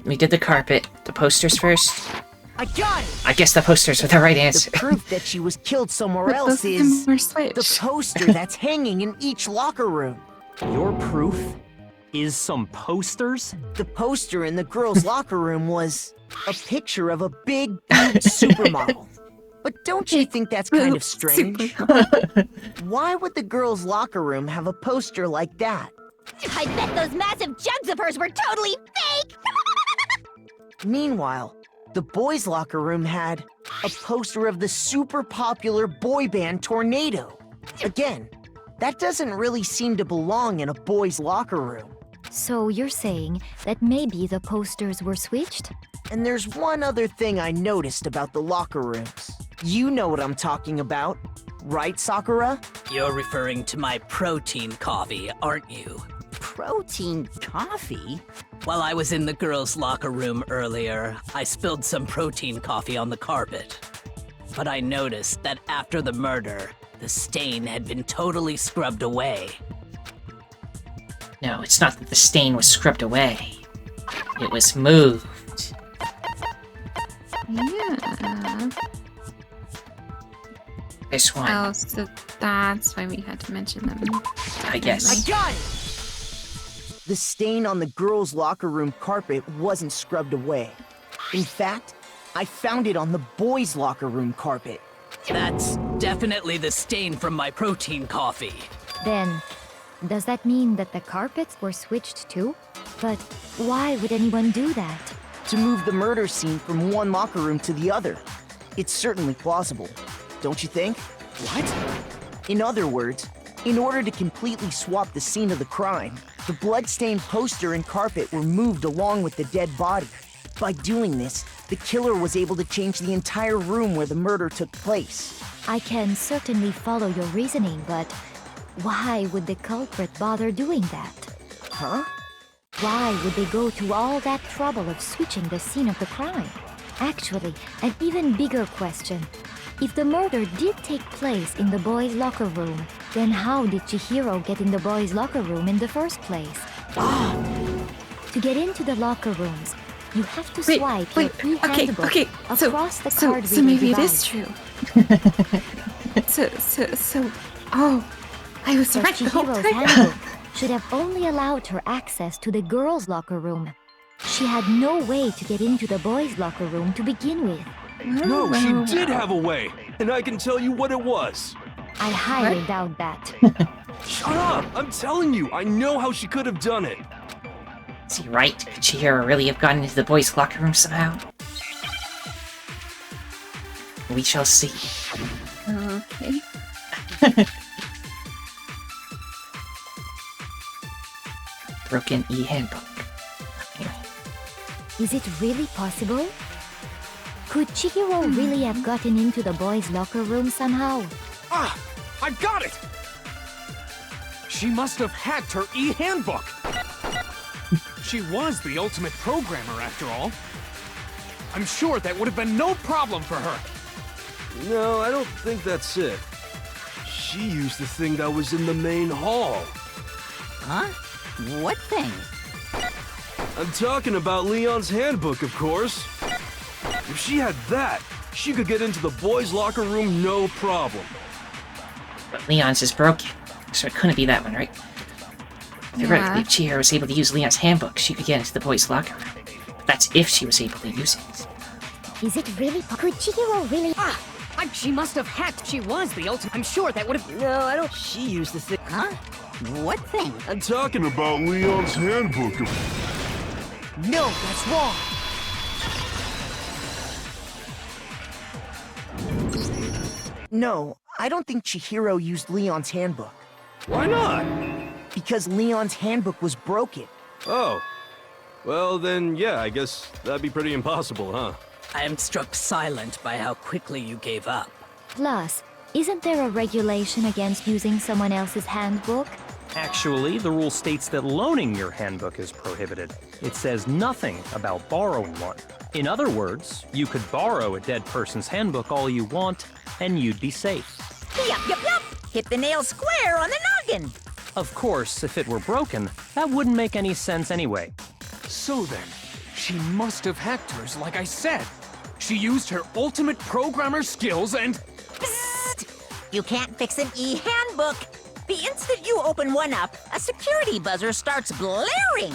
we did the carpet. The posters first. I got it! I guess the posters are the right answer. The proof that she was killed somewhere else is the poster that's hanging in each locker room. Your proof is some posters? The poster in the girls' locker room was a picture of a big, boob supermodel. But don't you think that's kind of strange? Why would the girls' locker room have a poster like that? I bet those massive jugs of hers were totally fake! Meanwhile, the boys' locker room had a poster of the super popular boy band Tornado. Again, that doesn't really seem to belong in a boys' locker room. So you're saying that maybe the posters were switched? And there's one other thing I noticed about the locker rooms. You know what I'm talking about, right, Sakura? You're referring to my protein coffee, aren't you? Protein coffee? While I was in the girls' locker room earlier, I spilled some protein coffee on the carpet. But I noticed that after the murder, the stain had been totally scrubbed away. No, it's not that the stain was scrubbed away. It was moved. Yeah. This one. Oh, so that's why we had to mention them. I guess. I got it! The stain on the girls' locker room carpet wasn't scrubbed away. In fact, I found it on the boys' locker room carpet. That's definitely the stain from my protein coffee. Then, does that mean that the carpets were switched too? But why would anyone do that? To move the murder scene from one locker room to the other. It's certainly plausible, don't you think? What? In other words, in order to completely swap the scene of the crime, the blood-stained poster and carpet were moved along with the dead body. By doing this, the killer was able to change the entire room where the murder took place. I can certainly follow your reasoning, but why would the culprit bother doing that? Huh? Why would they go to all that trouble of switching the scene of the crime? Actually, an even bigger question. If the murder did take place in the boys' locker room, then how did Chihiro get in the boys' locker room in the first place? To get into the locker rooms, you have to swipe your e-handbook across the card so maybe device. it is true. I was So right the whole Chihiro's time. handbook should have only allowed her access to the girls' locker room. She had no way to get into the boys' locker room to begin with. No, she did have a way, and I can tell you what it was. I highly doubt that. Shut up! I'm telling you, I know how she could have done it. Is he right? Could Chihiro really have gotten into the boys' locker room somehow? We shall see. Okay. Broken e-handbook. Is it really possible? Could Chihiro really have gotten into the boys' locker room somehow? Ah! I got it! She must have hacked her e-handbook! She was the ultimate programmer, after all. I'm sure that would have been no problem for her. No, I don't think that's it. She used the thing that was in the main hall. Huh? What thing? I'm talking about Leon's handbook, of course. If she had that, she could get into the boys' locker room no problem. But Leon's is broken, so it couldn't be that one, right? Theoretically, if Chihiro was able to use Leon's handbook, she could get into the boys' locker room. But that's if she was able to use it. Is it really? Could Chihiro really? She must have hacked. She was the ultimate. I'm sure that would have. No, I don't. She used the thing. Huh? What thing? I'm talking about Leon's handbook. No, that's wrong. No, I don't think Chihiro used Leon's handbook. Why not? Because Leon's handbook was broken. Oh. Well, then, yeah, I guess that'd be pretty impossible, huh? I am struck silent by how quickly you gave up. Plus, isn't there a regulation against using someone else's handbook? Actually, the rule states that loaning your handbook is prohibited. It says nothing about borrowing one. In other words, you could borrow a dead person's handbook all you want, and you'd be safe. Yup. Hit the nail square on the noggin. Of course, if it were broken, that wouldn't make any sense anyway. So then, she must have hacked hers, like I said. She used her ultimate programmer skills and... Psst! You can't fix an e-handbook. The instant you open one up, a security buzzer starts blaring.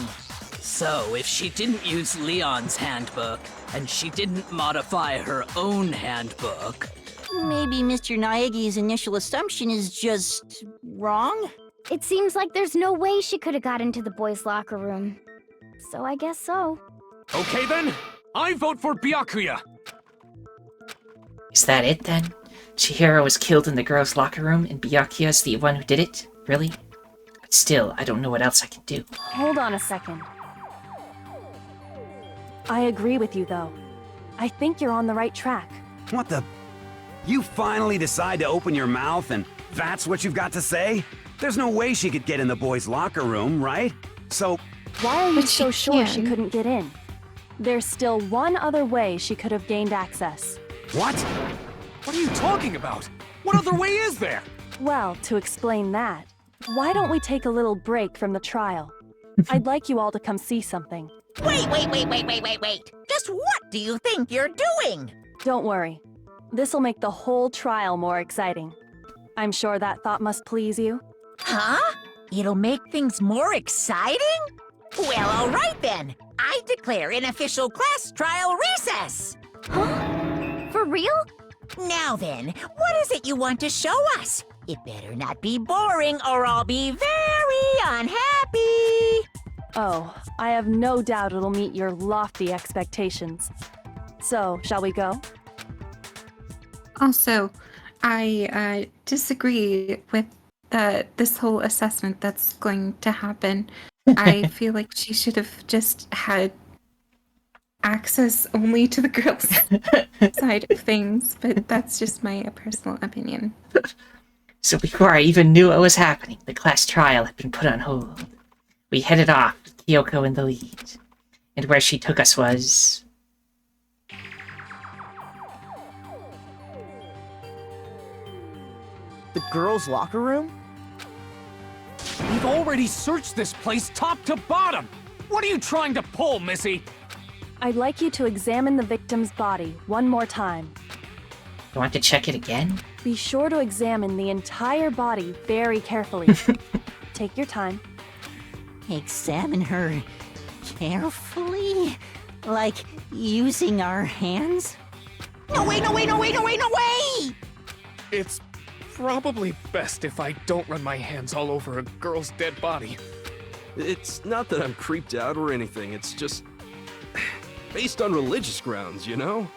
So, if she didn't use Leon's handbook, and she didn't modify her own handbook... Maybe Mr. Naegi's initial assumption is just... wrong? It seems like there's no way she could have got into the boys' locker room. So I guess so. Okay then, I vote for Byakuya. Is that it then? Chihiro was killed in the girls' locker room and Byakuya's the one who did it? Really? But still, I don't know what else I can do. Hold on a second. I agree with you, though. I think you're on the right track. What the? You finally decide to open your mouth and that's what you've got to say? There's no way she could get in the boys' locker room, right? So... Why are you so sure she can. couldn't get in? There's still one other way she could have gained access. What? What are you talking about? What other way is there? Well, to explain that, why don't we take a little break from the trial? I'd like you all to come see something. Wait. Just what do you think you're doing? Don't worry. This'll make the whole trial more exciting. I'm sure that thought must please you. Huh? It'll make things more exciting? Well, all right then. I declare an official class trial recess. Huh? For real? Now then, what is it you want to show us? It better not be boring or I'll be very unhappy. Oh, I have no doubt it'll meet your lofty expectations. So, shall we go? Also, I disagree with this whole assessment that's going to happen. I feel like she should have just had access only to the girls' side of things, but that's just my personal opinion. So before I even knew what was happening, the class trial had been put on hold. We headed off with Kyoko in the lead. And where she took us was... The girls' locker room? We've already searched this place top to bottom! What are you trying to pull, Missy? I'd like you to examine the victim's body one more time. You want to check it again? Be sure to examine the entire body very carefully. Take your time. Examine her carefully? Like using our hands? No way! It's probably best if I don't run my hands all over a girl's dead body. It's not that I'm creeped out or anything, it's just... based on religious grounds, you know?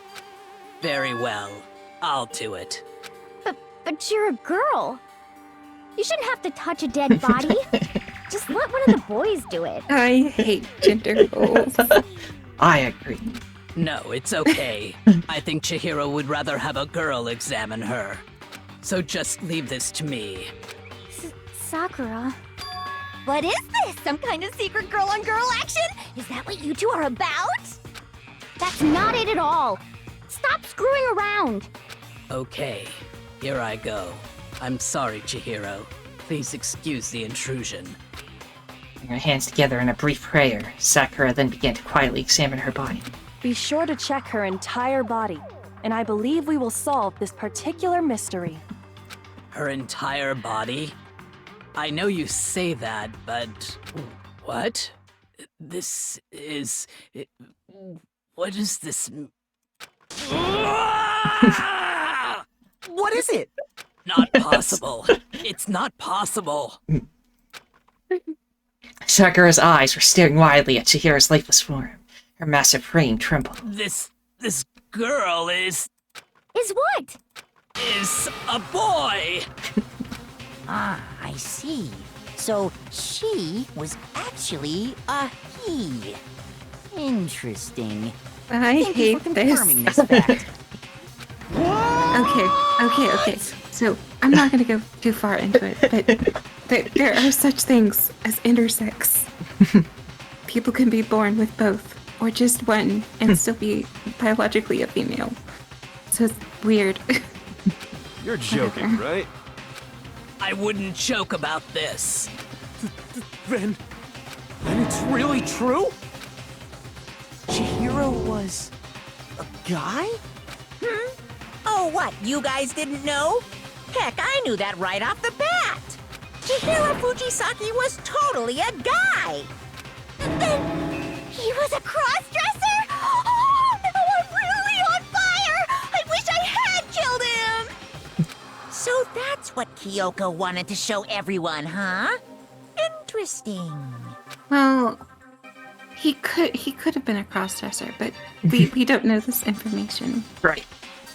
Very well. I'll do it. But you're a girl. You shouldn't have to touch a dead body. Just let one of the boys do it. I hate gender roles. I agree. No, it's okay. I think Chihiro would rather have a girl examine her. So just leave this to me. Sakura. What is this? Some kind of secret girl-on-girl action? Is that what you two are about? That's not it at all. Stop screwing around. Okay, here I go. I'm sorry, Chihiro. Please excuse the intrusion. Putting her hands together in a brief prayer, Sakura then began to quietly examine her body. Be sure to check her entire body, and I believe we will solve this particular mystery. Her entire body? I know you say that, but what? This is... What is this? What is it? Not possible. It's not possible. Sakura's eyes were staring wildly at Chihiro's lifeless form. Her massive frame trembled. This girl is what? Is a boy. Ah, I see. So she was actually a he. Interesting. I Thank you hate for confirming this fact. Okay. So I'm not gonna go too far into it, but there are such things as intersex. People can be born with both, or just one, and still be biologically a female. So it's weird. You're joking, right? I wouldn't joke about this. Then it's really true? Chihiro was a guy? Oh, what? You guys didn't know? Heck, I knew that right off the bat. Chihiro Fujisaki was totally a guy. Then he was a cross-dresser? Oh, no, I'm really on fire! I wish I had killed him! So that's what Kyoko wanted to show everyone, huh? Interesting. Well, he could have been a crossdresser, but we don't know this information. Right.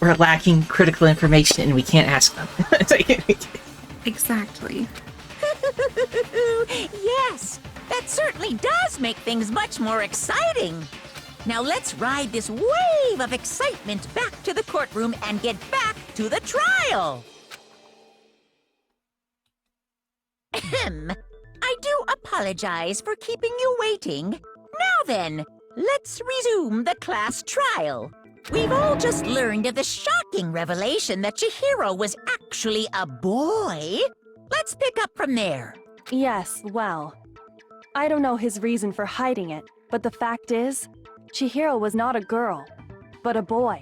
We're lacking critical information and we can't ask them. Exactly. Yes, that certainly does make things much more exciting. Now let's ride this wave of excitement back to the courtroom and get back to the trial. Ahem. I do apologize for keeping you waiting. Now then, let's resume the class trial. We've all just learned of the shocking revelation that Chihiro was actually a boy. Let's pick up from there. Yes, well, I don't know his reason for hiding it, but the fact is, Chihiro was not a girl, but a boy.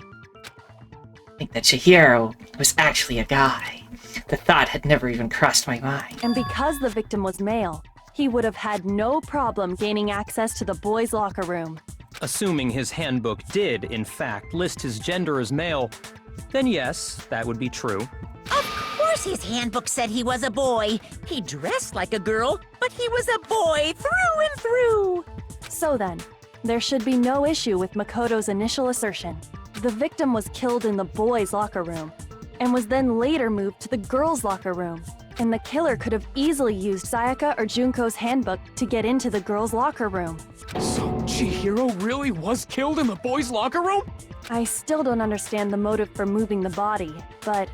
I think that Chihiro was actually a guy. The thought had never even crossed my mind. And because the victim was male, he would have had no problem gaining access to the boys' locker room. Assuming his handbook did, in fact, list his gender as male, then yes, that would be true. Of course his handbook said he was a boy. He dressed like a girl, but he was a boy through and through. So then, there should be no issue with Makoto's initial assertion. The victim was killed in the boys' locker room, and was then later moved to the girls' locker room. And the killer could have easily used Sayaka or Junko's handbook to get into the girls' locker room. So Chihiro really was killed in the boys' locker room? I still don't understand the motive for moving the body, but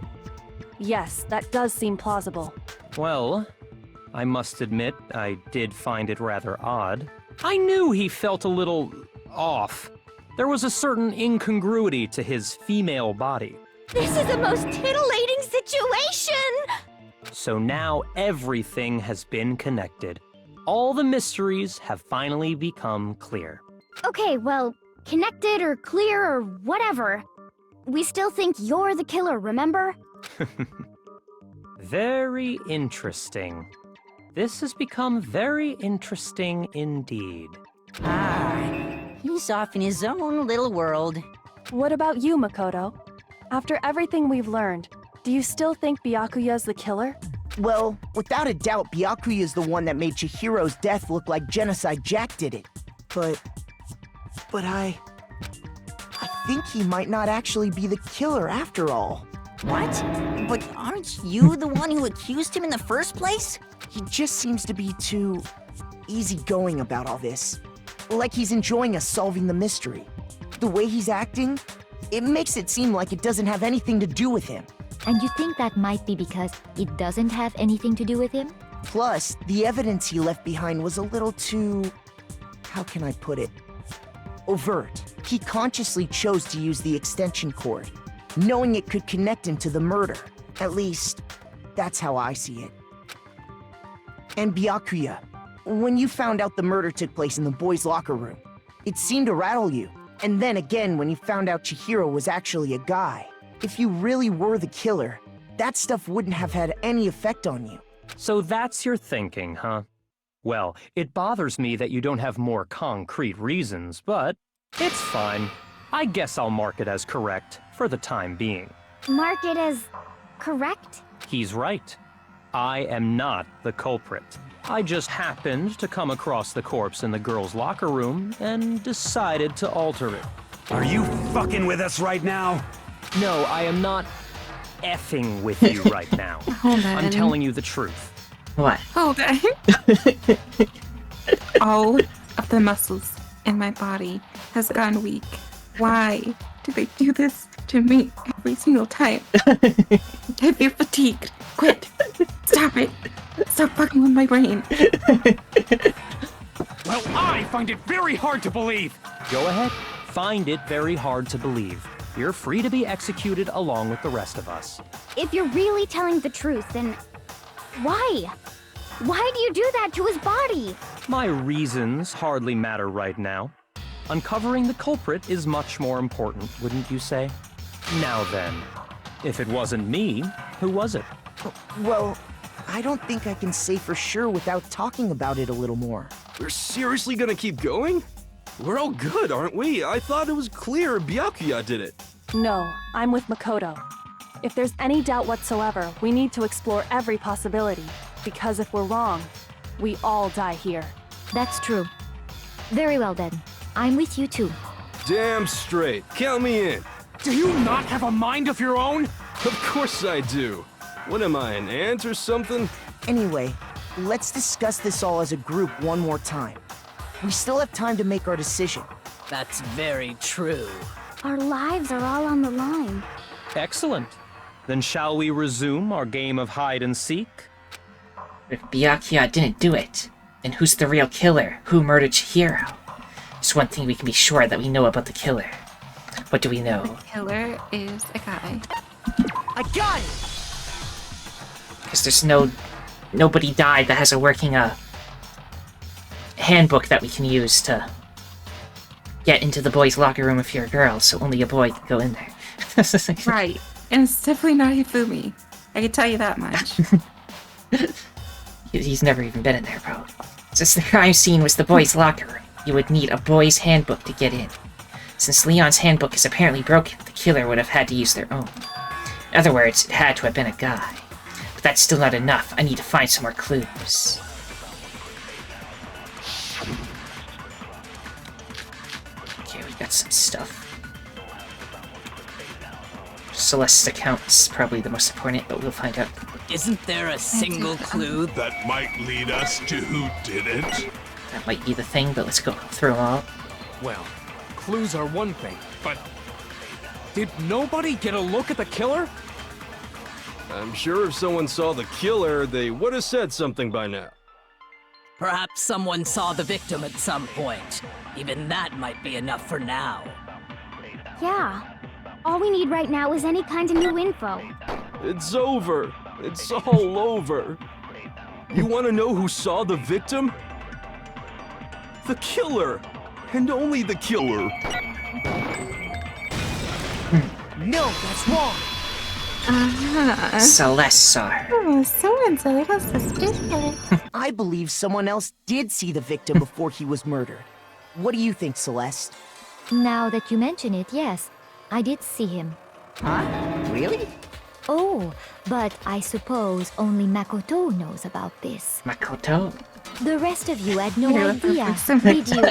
yes, that does seem plausible. Well, I must admit, I did find it rather odd. I knew he felt a little off. There was a certain incongruity to his female body. This is the most titillating situation! So now everything has been connected. All the mysteries have finally become clear. Okay, well, connected or clear or whatever. We still think you're the killer, remember? Very interesting. This has become very interesting indeed. He's off in his own little world. What about you, Makoto? After everything we've learned, do you still think Byakuya's the killer? Well, without a doubt, Byakuya is the one that made Chihiro's death look like Genocide Jack did it. But I think he might not actually be the killer after all. What? But aren't you the one who accused him in the first place? He just seems to be too easygoing about all this. Like he's enjoying us solving the mystery. The way he's acting, it makes it seem like it doesn't have anything to do with him. And you think that might be because it doesn't have anything to do with him? Plus, the evidence he left behind was a little too... how can I put it? Overt. He consciously chose to use the extension cord, knowing it could connect him to the murder. At least, that's how I see it. And Byakuya, when you found out the murder took place in the boys' locker room, it seemed to rattle you. And then again when you found out Chihiro was actually a guy. If you really were the killer, that stuff wouldn't have had any effect on you. So that's your thinking, huh? Well, it bothers me that you don't have more concrete reasons, but it's fine. I guess I'll mark it as correct for the time being. Mark it as correct? He's right. I am not the culprit. I just happened to come across the corpse in the girls' locker room and decided to alter it. Are you fucking with us right now? No, I am not effing with you right now. Hold on. I'm telling you the truth. What? Hold on. All of the muscles in my body has gone weak. Why do they do this to me every single time? I feel fatigued. Quit. Stop it. Stop fucking with my brain. Well, I find it very hard to believe. Go ahead. Find it very hard to believe. You're free to be executed along with the rest of us. If you're really telling the truth, then why? Why do you do that to his body? My reasons hardly matter right now. Uncovering the culprit is much more important, wouldn't you say? Now then, if it wasn't me, who was it? Well, I don't think I can say for sure without talking about it a little more. We're seriously gonna keep going? We're all good, aren't we? I thought it was clear Byakuya did it. No, I'm with Makoto. If there's any doubt whatsoever, we need to explore every possibility. Because if we're wrong, we all die here. That's true. Very well then. I'm with you too. Damn straight. Count me in. Do you not have a mind of your own? Of course I do. What am I, an ant or something? Anyway, let's discuss this all as a group one more time. We still have time to make our decision. That's very true. Our lives are all on the line. Excellent. Then shall we resume our game of hide and seek? If Byakuya didn't do it, then who's the real killer? Who murdered Chihiro? There's one thing we can be sure that we know about the killer. What do we know? The killer is a guy. I got it! Because there's nobody died that has a working handbook that we can use to get into the boys' locker room if you're a girl, so only a boy can go in there. Right. And it's definitely not Hifumi. I can tell you that much. He's never even been in there, bro. Since the crime scene was the boys' locker room, you would need a boys' handbook to get in. Since Leon's handbook is apparently broken, the killer would have had to use their own. In other words, it had to have been a guy. But that's still not enough. I need to find some more clues. Okay, we got some stuff. Celeste's account is probably the most important, but we'll find out. Isn't there a single clue? That might lead us to who did it. That might be the thing, but let's go through them all. Well, clues are one thing, but did nobody get a look at the killer? I'm sure if someone saw the killer, they would have said something by now. Perhaps someone saw the victim at some point. Even that might be enough for now. Yeah. All we need right now is any kind of new info. It's over. It's all over. You want to know who saw the victim? The killer. And only the killer. No, that's wrong. Celeste saw her. Oh, so-and-so little suspicious. I believe someone else did see the victim before he was murdered. What do you think, Celeste? Now that you mention it, yes, I did see him. Huh? Really? Oh, but I suppose only Makoto knows about this. Makoto? The rest of you had no You're idea, looking for did you?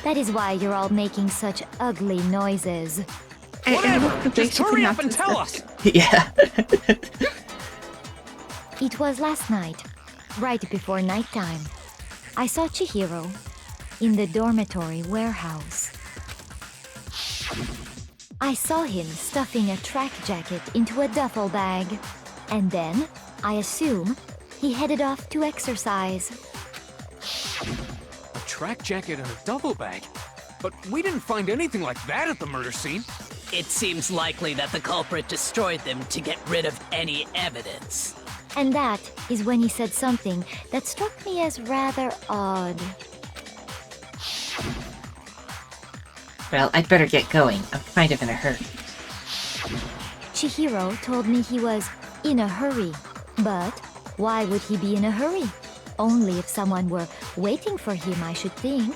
That is why you're all making such ugly noises. Whatever! Just hurry up and tell us! Yeah. It was last night, right before nighttime. I saw Chihiro in the dormitory warehouse. I saw him stuffing a track jacket into a duffel bag. And then, I assume, he headed off to exercise. A track jacket and a duffel bag? But we didn't find anything like that at the murder scene. It seems likely that the culprit destroyed them to get rid of any evidence. And that is when he said something that struck me as rather odd. Well, I'd better get going. I'm kind of in a hurry. Chihiro told me he was in a hurry, but why would he be in a hurry? Only if someone were waiting for him, I should think.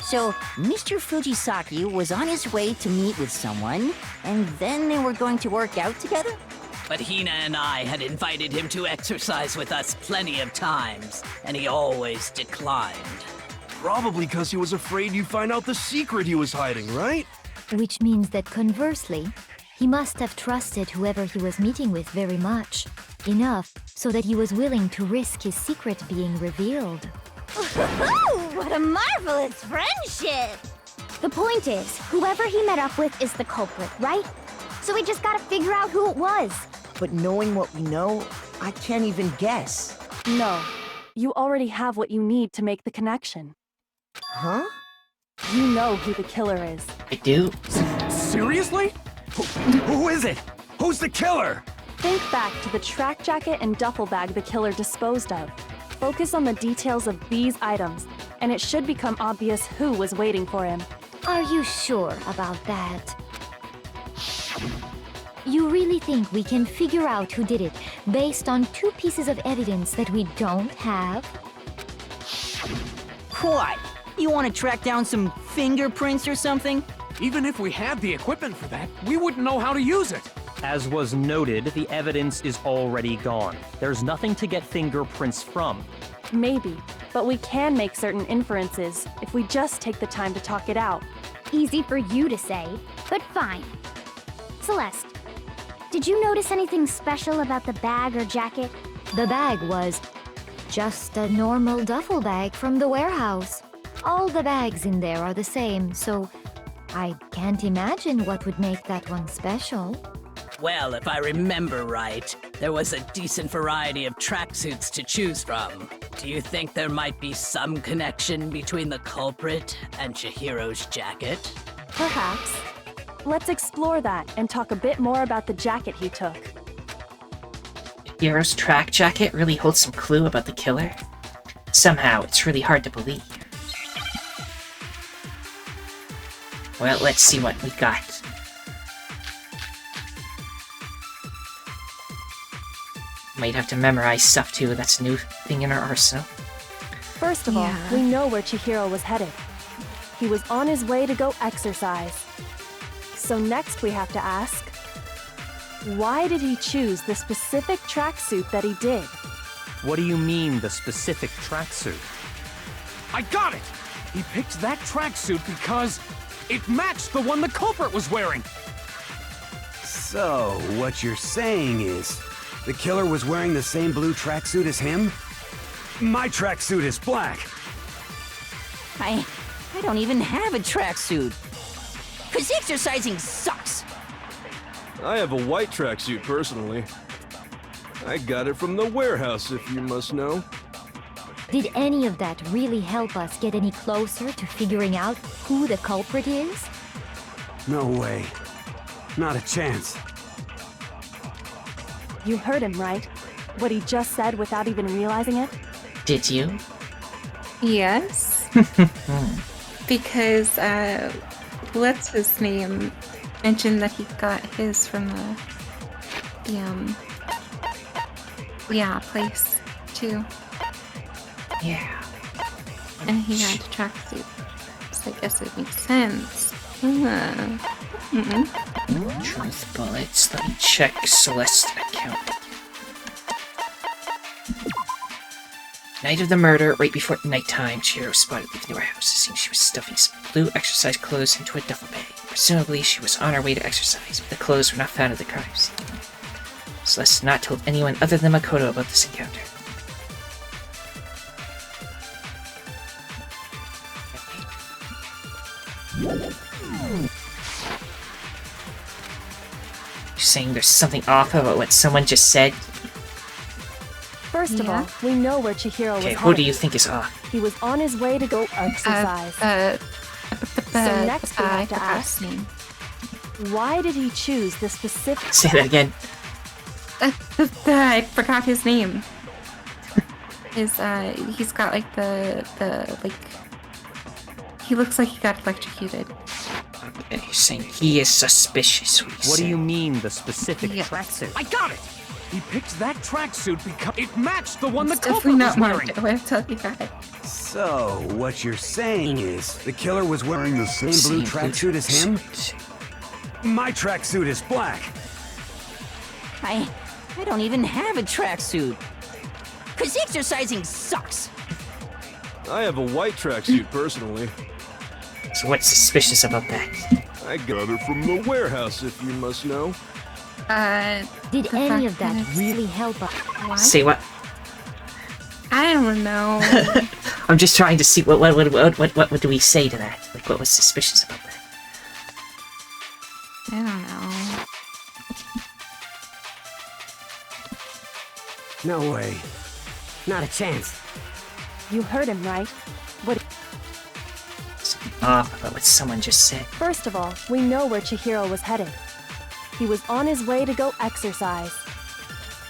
So, Mr. Fujisaki was on his way to meet with someone, and then they were going to work out together? But Hina and I had invited him to exercise with us plenty of times, and he always declined. Probably because he was afraid you'd find out the secret he was hiding, right? Which means that conversely, he must have trusted whoever he was meeting with very much. Enough so that he was willing to risk his secret being revealed. Ooh, what a marvelous friendship! The point is, whoever he met up with is the culprit, right? So we just gotta figure out who it was. But knowing what we know, I can't even guess. No. You already have what you need to make the connection. Huh? You know who the killer is. I do. Seriously? Who is it? Who's the killer? Think back to the track jacket and duffel bag the killer disposed of. Focus on the details of these items, and it should become obvious who was waiting for him. Are you sure about that? You really think we can figure out who did it based on 2 pieces of evidence that we don't have? What? You want to track down some fingerprints or something? Even if we had the equipment for that, we wouldn't know how to use it. As was noted, the evidence is already gone. There's nothing to get fingerprints from. Maybe, but we can make certain inferences if we just take the time to talk it out. Easy for you to say, but fine. Celeste, did you notice anything special about the bag or jacket? The bag was just a normal duffel bag from the warehouse. All the bags in there are the same, so I can't imagine what would make that one special. Well, if I remember right, there was a decent variety of tracksuits to choose from. Do you think there might be some connection between the culprit and Chihiro's jacket? Perhaps. Let's explore that and talk a bit more about the jacket he took. Chihiro's track jacket really holds some clue about the killer. Somehow, it's really hard to believe. Well, let's see what we got. Might have to memorize stuff too, that's a new thing in our arsenal. First of all, we know where Chihiro was headed. He was on his way to go exercise. So next we have to ask, why did he choose the specific tracksuit that he did? What do you mean, the specific tracksuit? I got it! He picked that tracksuit because it matched the one the culprit was wearing! So, what you're saying is, the killer was wearing the same blue tracksuit as him? My tracksuit is black! I don't even have a tracksuit. 'Cause exercising sucks! I have a white tracksuit, personally. I got it from the warehouse, if you must know. Did any of that really help us get any closer to figuring out who the culprit is? No way. Not a chance. You heard him, right? What he just said without even realizing it? Did you? Yes. Because, what's his name? Mentioned that he got his from the place, too. Yeah. And he had a tracksuit. So I guess it makes sense. Truth bullets. Let me check Celeste's account. Night of the murder, right before nighttime, Chihiro spotted leaving the warehouse. It seems she was stuffing some blue exercise clothes into a duffel bag. Presumably, she was on her way to exercise, but the clothes were not found at the crime scene. Celeste had not told anyone other than Makoto about this encounter. You're saying there's something off about what someone just said? First of all, we know where Chihiro was Okay, headed. who do you think is off? He was on his way to go exercise. So next we have to ask, why did he choose the specific... Say that again. I forgot his name. He's got like the he looks like he got electrocuted. Okay, you're saying he is suspicious. What do you mean, the specific I got it! He picked that tracksuit because it matched the one the It's culprit definitely was not wearing. Mondo. I tell you that. So, what you're saying is the killer was wearing the same blue tracksuit as him? My tracksuit is black. I don't even have a tracksuit. 'Cause exercising sucks. I have a white tracksuit personally. So what's suspicious about that? I got it from the warehouse, if you must know. Did any of that really help us? Say what? I don't know. I'm just trying to see what do we say to that? Like, what was suspicious about that? I don't know. No way. Not a chance. You heard him, right? What? Something off about what someone just said. First of all, we know where Chihiro was headed. He was on his way to go exercise.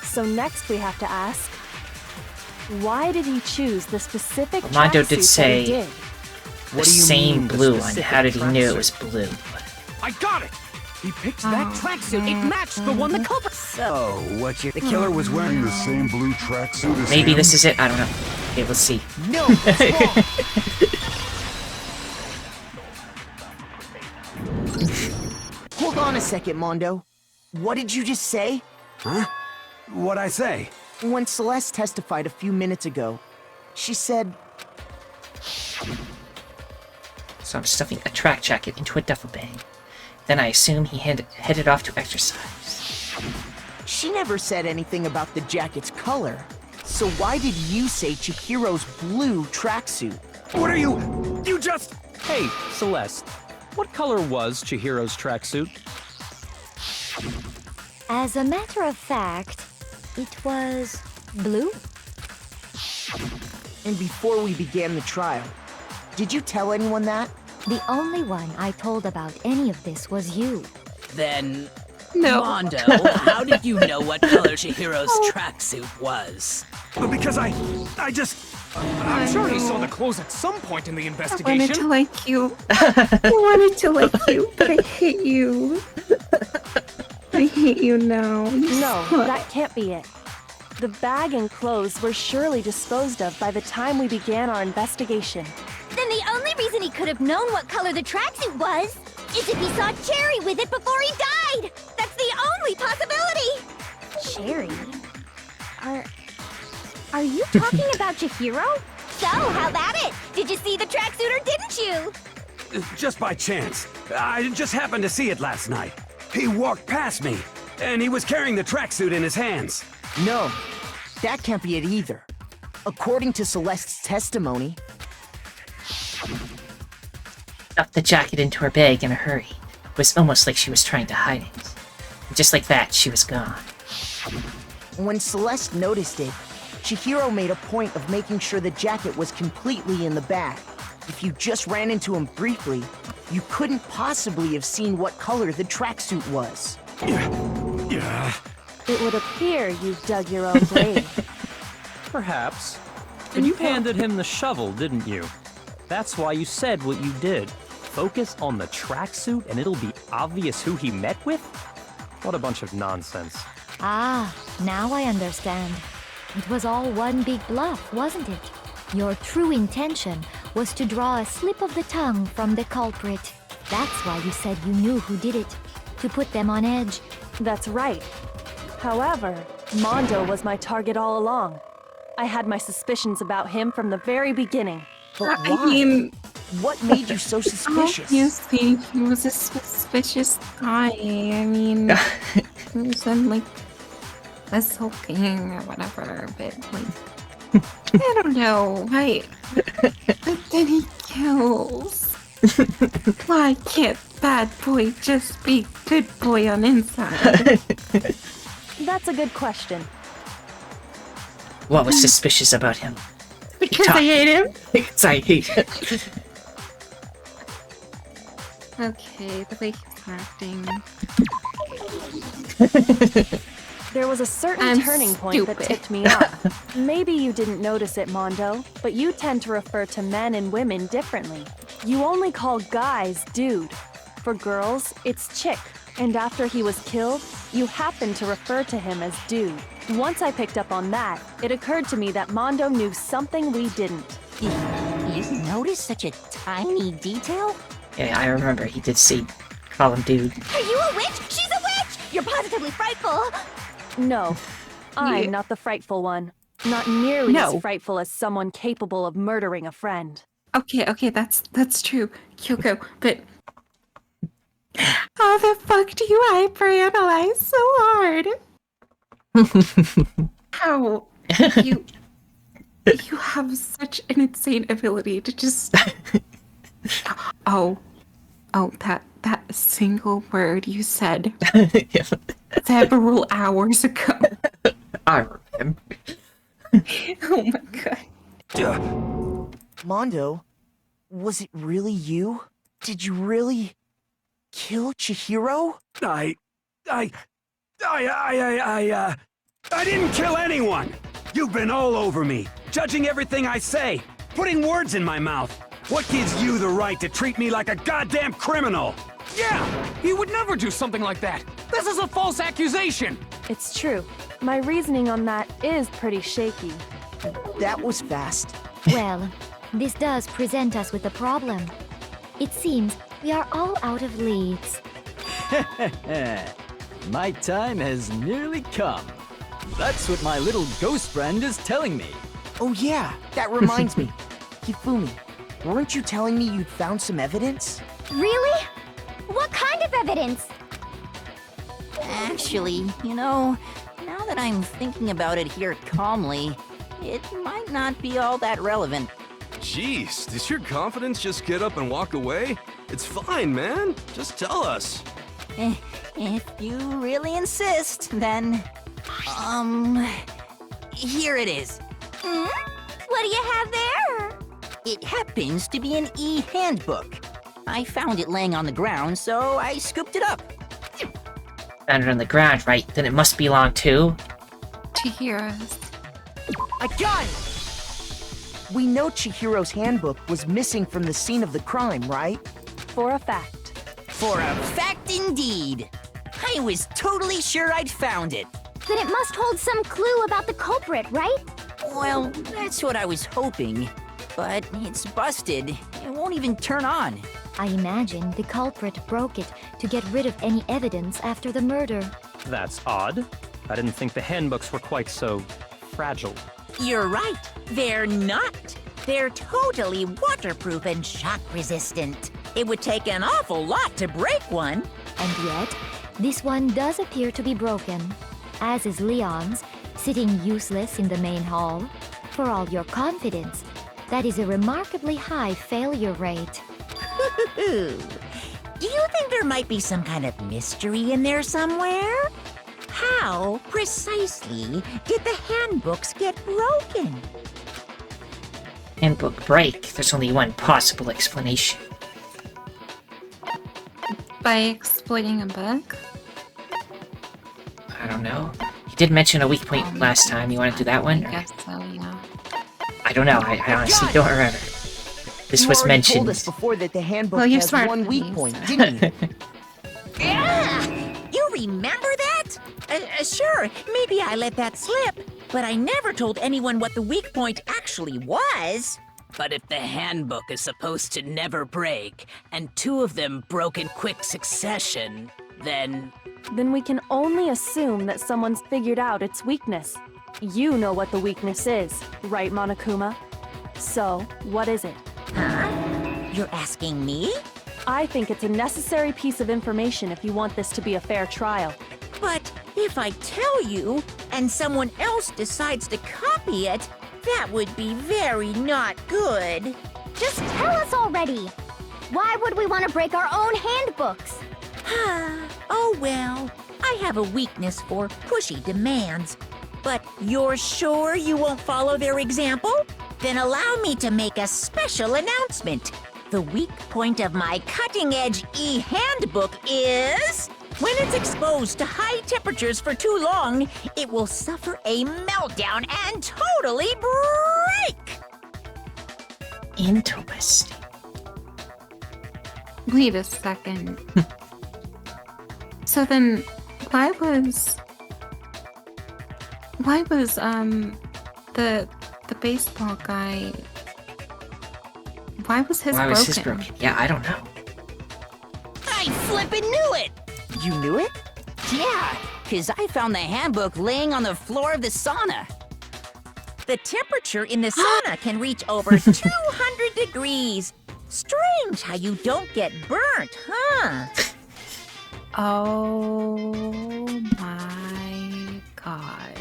So next we have to ask, why did he choose the specific Mondo tracksuit did say that he did? the same blue one. How did he know it was blue? I got it! He picked that tracksuit. It matched the one the culprit. So, what the killer was wearing the same blue tracksuit as Maybe him? this is it. I don't know. Okay, we'll see. No, it's wrong. Hold on a second, Mondo. What did you just say? Huh? What'd I say? When Celeste testified a few minutes ago, she said... So I'm stuffing a track jacket into a duffel bag. Then I assume he headed off to exercise. She never said anything about the jacket's color. So why did you say Chihiro's blue tracksuit? What are you... You just... Hey, Celeste. What color was Chihiro's tracksuit? As a matter of fact, it was blue? And before we began the trial, did you tell anyone that? The only one I told about any of this was you. Then, No. Mondo, how did you know what color Chihiro's tracksuit was? Because I just... I'm sure he saw the clothes at some point in the I investigation. wanted to like you. I wanted to like you, but I hate you. I hate you now. No, that can't be it. The bag and clothes were surely disposed of by the time we began our investigation. Then the only reason he could have known what color the tracksuit was is if he saw Cherry with it before he died. That's the only possibility. Cherry? Are you talking about Chihiro? So, how about it? Did you see the tracksuit or didn't you? Just by chance. I just happened to see it last night. He walked past me, and he was carrying the tracksuit in his hands. No, that can't be it either. According to Celeste's testimony... Stuffed the jacket into her bag in a hurry. It was almost like she was trying to hide it. And just like that, she was gone. When Celeste noticed it, Chihiro made a point of making sure the jacket was completely in the bag. If you just ran into him briefly, you couldn't possibly have seen what color the tracksuit was. Yeah. It would appear you've dug your own grave. Perhaps. And you handed him the shovel, didn't you? That's why you said what you did. Focus on the tracksuit and it'll be obvious who he met with? What a bunch of nonsense. Ah, now I understand. It was all one big bluff, wasn't it? Your true intention was to draw a slip of the tongue from the culprit. That's why you said you knew who did it. To put them on edge. That's right. However, Mondo was my target all along. I had my suspicions about him from the very beginning. But I why? mean, What made you so suspicious? obviously, he was a suspicious guy. I mean, he wasn't like assaulting or whatever, but like, I don't know. But then he kills. Why can't bad boy just be good boy on inside? That's a good question. What was suspicious about him? Because I hate him? Because I hate him. Okay, the way he's acting. There was a certain I'm turning point that stupid. tipped me off. Maybe you didn't notice it, Mondo, but you tend to refer to men and women differently. You only call guys dude. For girls, it's chick. And after he was killed, you happened to refer to him as Dude. Once I picked up on that, it occurred to me that Mondo knew something we didn't. You noticed such a tiny detail? Yeah, I remember he did call him Dude. Are you a witch? She's a witch! You're positively frightful! No, I'm not the frightful one. Not nearly as frightful as someone capable of murdering a friend. Okay, that's true, Kyoko, but how the fuck do you hyperanalyze so hard? How you have such an insane ability to just that single word you said several hours ago. I remember. Oh my god. Mondo, was it really you? Did you really kill Chihiro? I didn't kill anyone! You've been all over me, judging everything I say, putting words in my mouth. What gives you the right to treat me like a goddamn criminal? Yeah! He would never do something like that! This is a false accusation! It's true. My reasoning on that is pretty shaky. That was fast. Well, this does present us with a problem. It seems we are all out of leads. My time has nearly come. That's what my little ghost friend is telling me. Oh yeah, that reminds me. Hifumi, weren't you telling me you'd found some evidence? Really? What kind of evidence? Actually, now that I'm thinking about it here calmly, it might not be all that relevant. Jeez, does your confidence just get up and walk away? It's fine, man. Just tell us. If you really insist, then... here it is. What do you have there? It happens to be an e-handbook. I found it laying on the ground, so I scooped it up. Found it on the ground, right? Then it must belong to... Chihiro's. I got it! We know Chihiro's handbook was missing from the scene of the crime, right? For a fact. For a fact indeed. I was totally sure I'd found it. Then it must hold some clue about the culprit, right? Well, that's what I was hoping. But it's busted. It won't even turn on. I imagine the culprit broke it to get rid of any evidence after the murder. That's odd. I didn't think the handbooks were quite so fragile. You're right. They're not. They're totally waterproof and shock resistant. It would take an awful lot to break one. And yet, this one does appear to be broken, as is Leon's, sitting useless in the main hall. For all your confidence, that is a remarkably high failure rate. Do you think there might be some kind of mystery in there somewhere? How, precisely, did the handbooks get broken? Handbook break. There's only one possible explanation. By exploiting a book? I don't know. He did mention a weak point last time. You want to do that one? I guess so, yeah. I don't know. I honestly don't remember. This was mentioned. You told us before that the handbook Well, you're has smart, one weak please. point, didn't you? You remember that? Sure, maybe I let that slip, but I never told anyone what the weak point actually was. But if the handbook is supposed to never break, and two of them broke in quick succession, then... Then we can only assume that someone's figured out its weakness. You know what the weakness is, right, Monokuma? So, what is it? Huh? You're asking me? I think it's a necessary piece of information if you want this to be a fair trial. But if I tell you, and someone else decides to copy it, that would be very not good. Just tell us already. Why would we want to break our own handbooks? Oh well, I have a weakness for pushy demands. But you're sure you won't follow their example? Then allow me to make a special announcement. The weak point of my cutting-edge e-handbook is... when it's exposed to high temperatures for too long, it will suffer a meltdown and totally break! Interesting. Wait a second. So then, why was the baseball guy? Why was his Why broken? was his broken? Yeah, I don't know. I flippin' knew it! You knew it? Yeah, because I found the handbook laying on the floor of the sauna. The temperature in the sauna can reach over 200 degrees. Strange how you don't get burnt, huh? Oh my god.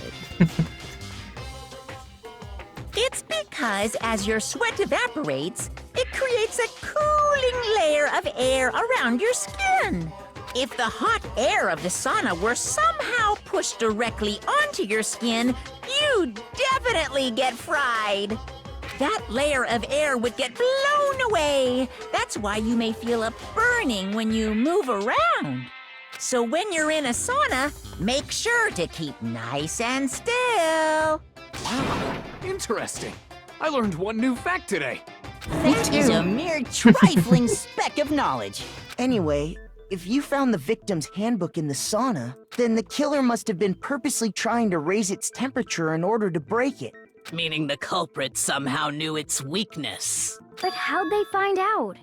It's because as your sweat evaporates, it creates a cooling layer of air around your skin. If the hot air of the sauna were somehow pushed directly onto your skin, you'd definitely get fried. That layer of air would get blown away. That's why you may feel a burning when you move around. So when you're in a sauna, make sure to keep nice and still. Wow, interesting. I learned one new fact today. That is a mere trifling speck of knowledge. Anyway, if you found the victim's handbook in the sauna, then the killer must have been purposely trying to raise its temperature in order to break it. Meaning the culprit somehow knew its weakness. But how'd they find out?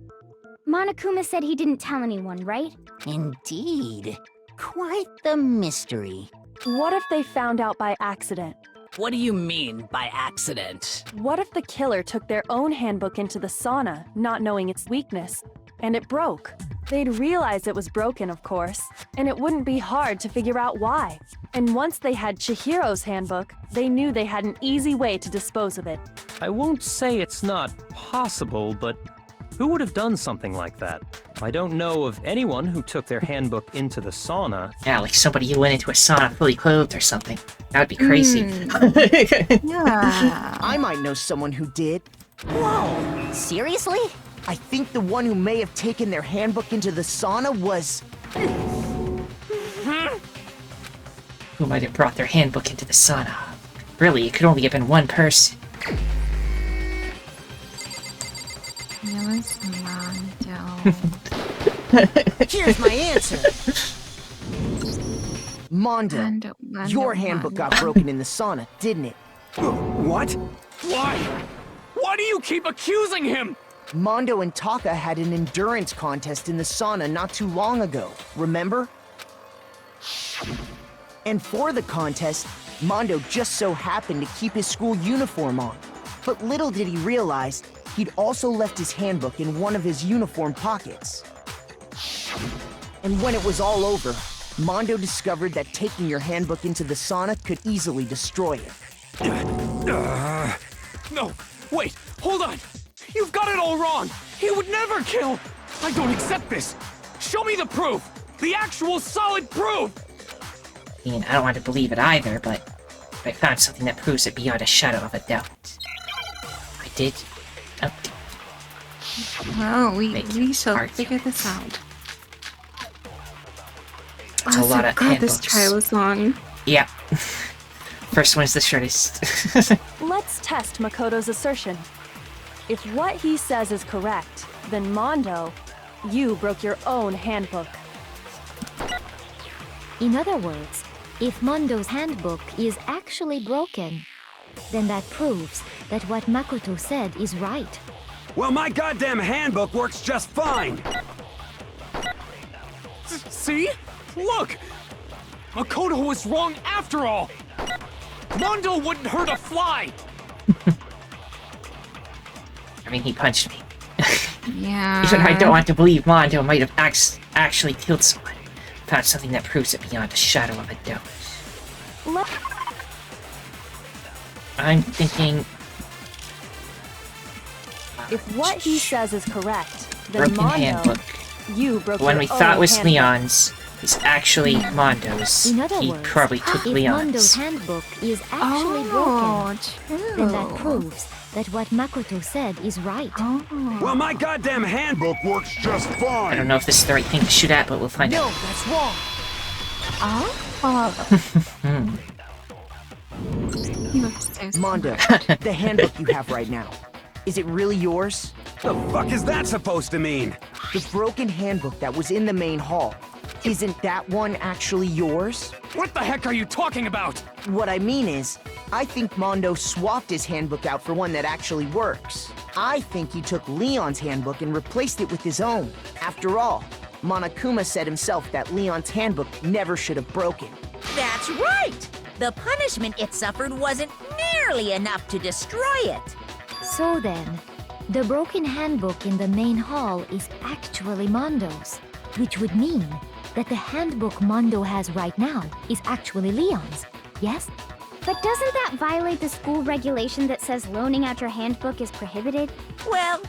Monokuma said he didn't tell anyone, right? Indeed. Quite the mystery. What if they found out by accident? What do you mean by accident? What if the killer took their own handbook into the sauna, not knowing its weakness, and it broke? They'd realize it was broken, of course, and it wouldn't be hard to figure out why. And once they had Chihiro's handbook, they knew they had an easy way to dispose of it. I won't say it's not possible, but who would have done something like that? I don't know of anyone who took their handbook into the sauna. Yeah, like somebody who went into a sauna fully clothed or something. That would be crazy. Yeah. I might know someone who did. Whoa, seriously? I think the one who may have taken their handbook into the sauna was... Who might have brought their handbook into the sauna? Really, it could only have been one person. It was Mondo. Here's my answer. Mondo, your handbook got broken in the sauna, didn't it? What? Why? Why do you keep accusing him? Mondo and Taka had an endurance contest in the sauna not too long ago, remember? And for the contest, Mondo just so happened to keep his school uniform on. But little did he realize, he'd also left his handbook in one of his uniform pockets. And when it was all over, Mondo discovered that taking your handbook into the sauna could easily destroy it. No, wait, hold on. You've got it all wrong. He would never kill. I don't accept this. Show me the proof. The actual solid proof. I mean, I don't want to believe it either, but I found something that proves it beyond a shadow of a doubt. I did. Oh. Well, we shall figure this out. That's a lot of handbooks. This trial was long. Yeah. First one is the shortest. Let's test Makoto's assertion. If what he says is correct, then Mondo, you broke your own handbook. In other words, if Mondo's handbook is actually broken, then that proves that what Makoto said is right. Well, my goddamn handbook works just fine! See? Look! Makoto was wrong after all! Mondo wouldn't hurt a fly! I mean, he punched me. Yeah. Even I don't want to believe Mondo might have actually killed someone. Found something that proves it beyond a shadow of a doubt. I'm thinking... If what he says is correct, then broken Mondo, handbook. you broke The one your we own thought was handbook. Leon's is actually Mondo's. In other He words, probably took if Leon's. Mondo's handbook is actually broken, then that proves that what Makoto said is right. Well, my goddamn handbook works just fine! I don't know if this is the right thing to shoot at, but we'll find No, out. that's wrong. Mondo, the handbook you have right now, is it really yours? The fuck is that supposed to mean? The broken handbook that was in the main hall. Isn't that one actually yours? What the heck are you talking about? What I mean is, I think Mondo swapped his handbook out for one that actually works. I think he took Leon's handbook and replaced it with his own. After all, Monokuma said himself that Leon's handbook never should have broken. That's right! The punishment it suffered wasn't nearly enough to destroy it. So then, the broken handbook in the main hall is actually Mondo's, which would mean that the handbook Mondo has right now is actually Leon's, yes? But doesn't that violate the school regulation that says loaning out your handbook is prohibited? Well,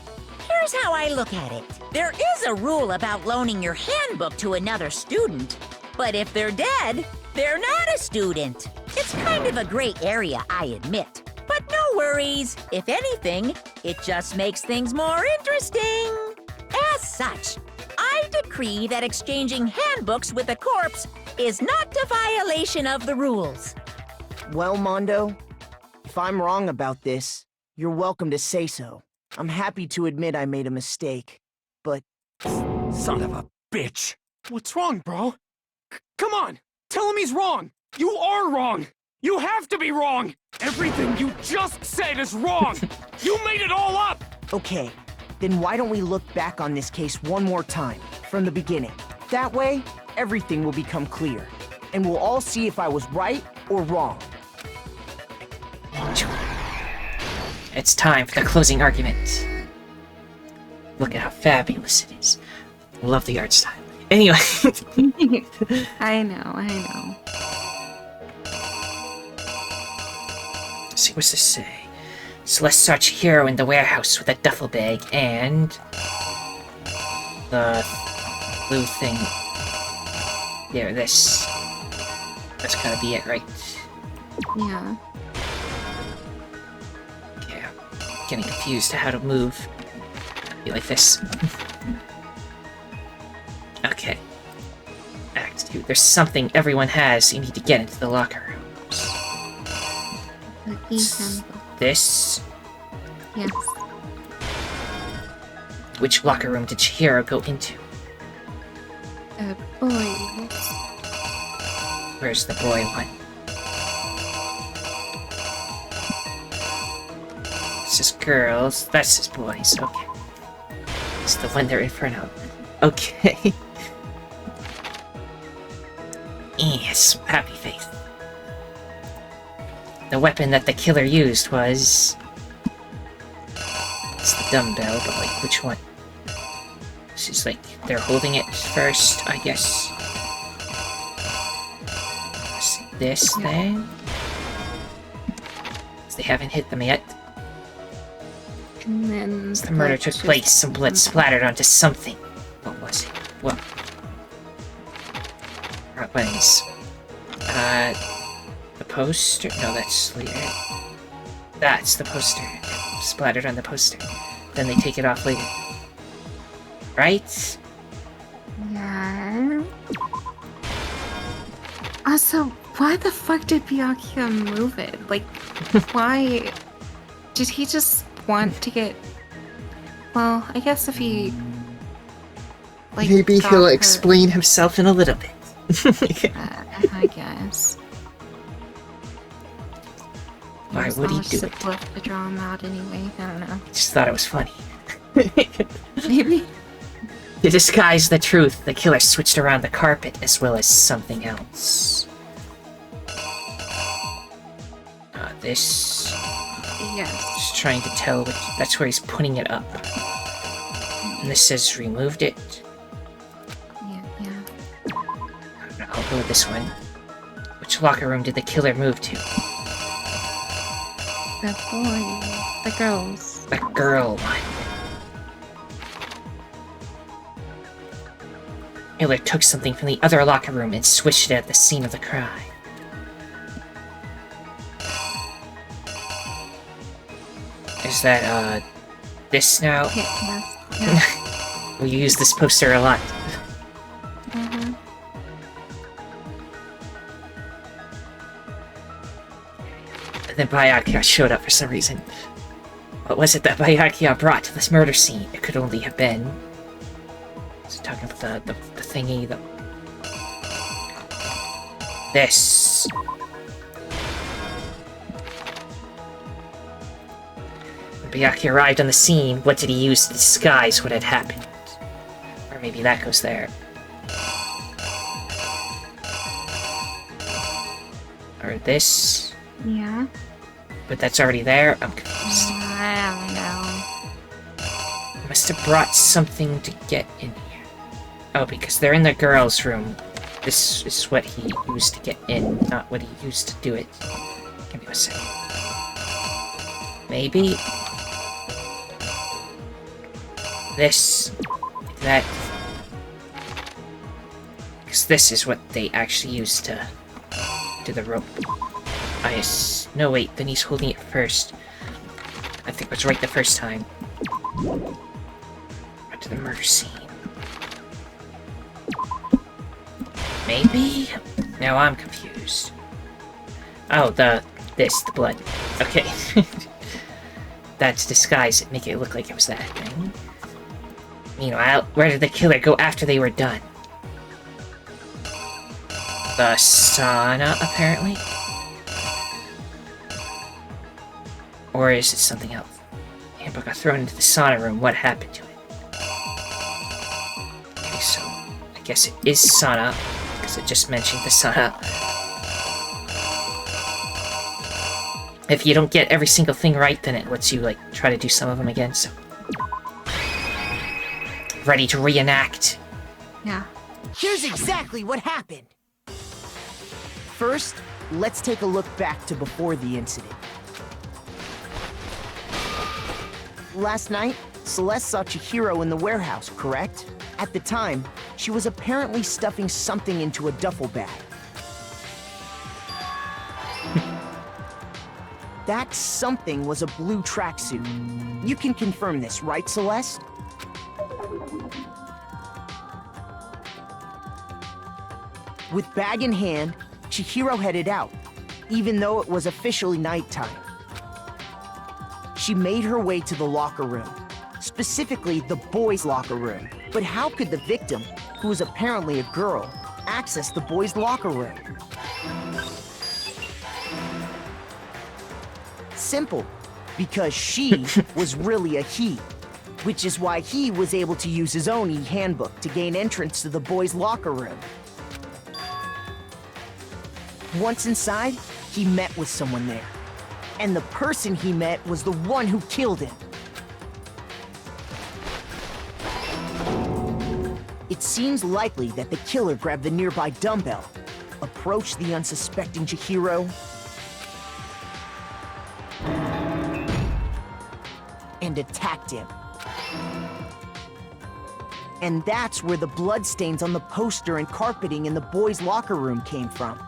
here's how I look at it. There is a rule about loaning your handbook to another student, but if they're dead, they're not a student. It's kind of a gray area, I admit. But no worries. If anything, it just makes things more interesting. As such, I decree that exchanging handbooks with a corpse is not a violation of the rules. Well, Mondo, if I'm wrong about this, you're welcome to say so. I'm happy to admit I made a mistake, but... Son of a bitch! What's wrong, bro? Come on! Tell him he's wrong! You are wrong! You have to be wrong! Everything you just said is wrong! You made it all up! Okay, then why don't we look back on this case one more time, from the beginning? That way, everything will become clear, and we'll all see if I was right or wrong. It's time for the closing argument. Look at how fabulous it is. Love the art style. Anyway. I know. Let's see, what's this say? Celeste saw Chihiro in the warehouse with a duffel bag and... the blue thing. There, this. That's gotta be it, right? Yeah. Yeah. Getting confused to how to move. Be like this. Okay. Act 2. There's something everyone has. You need to get into the locker rooms. This? Yes. Which locker room did Chihiro go into? Boys. Where's the boy one? This is girls. That's his boys. Okay. It's the one they're in front of. Okay. Yes, happy face. The weapon that the killer used was... it's the dumbbell, but like, which one? This is like, they're holding it first, I guess. This thing? They haven't hit them yet. And then... As the murder took place, some blood splattered onto something. What was it? What? What buttons? The poster? No, that's later. That's the poster. Splattered on the poster. Then they take it off later. Right? Yeah. Also, why the fuck did Byakuya move it? Like, why... did he just want to get... well, I guess if he... like, maybe he'll her... explain himself in a little bit. I guess. Why would he do it? To draw him out anyway. I don't know. I just thought it was funny. Maybe. To disguise the truth, the killer switched around the carpet as well as something else. This... yes. Just trying to tell what... that's where he's putting it up. And this says removed it. Yeah. I'll go with this one. Which locker room did the killer move to? The boy. The girls. The girl one. Killer took something from the other locker room and switched it at the scene of the crime. Is that, this now? Yeah. We use this poster a lot. And then Byakuya showed up for some reason. What was it that Byakuya brought to this murder scene? It could only have been... talking about the thingy, the This. When Byakuya arrived on the scene, what did he use to disguise what had happened? Or maybe that goes there. Or this. Yeah. But that's already there. I'm confused. I don't know. Must have brought something to get in here. Oh, because they're in the girls' room. This is what he used to get in, not what he used to do it. Give me a second. Maybe. This. That. Because this is what they actually used to do the rope. No, wait, then he's holding it first. I think it was right the first time. Right to the murder scene. Maybe? Now I'm confused. Oh, the blood. Okay. That's disguise it, make it look like it was that thing. Meanwhile, where did the killer go after they were done? The sauna, apparently? Or is it something else? Handbook got thrown into the sauna room. What happened to it? Okay, so I guess it is sauna, because it just mentioned the sauna. If you don't get every single thing right, then it lets you, like, try to do some of them again, so... Ready to reenact. Yeah. Here's exactly what happened. First, let's take a look back to before the incident. Last night, Celeste saw Chihiro in the warehouse, correct? At the time, she was apparently stuffing something into a duffel bag. That something was a blue tracksuit. You can confirm this, right, Celeste? With bag in hand, Chihiro headed out, even though it was officially nighttime. She made her way to the locker room, specifically the boys' locker room. But how could the victim, who was apparently a girl, access the boys' locker room? Simple, because she was really a he, which is why he was able to use his own e-handbook to gain entrance to the boys' locker room. Once inside, he met with someone there. And the person he met was the one who killed him. It seems likely that the killer grabbed the nearby dumbbell, approached the unsuspecting Chihiro, and attacked him. And that's where the bloodstains on the poster and carpeting in the boys' locker room came from.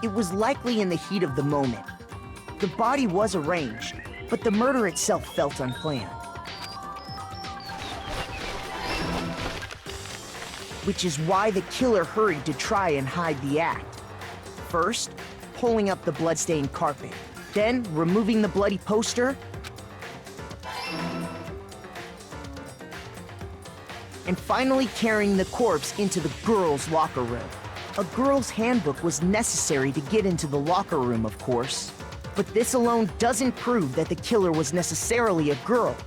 It was likely in the heat of the moment. The body was arranged, but the murder itself felt unplanned. Which is why the killer hurried to try and hide the act. First, pulling up the bloodstained carpet, then removing the bloody poster, and finally carrying the corpse into the girls' locker room. A girl's handbook was necessary to get into the locker room, of course. But this alone doesn't prove that the killer was necessarily a girl.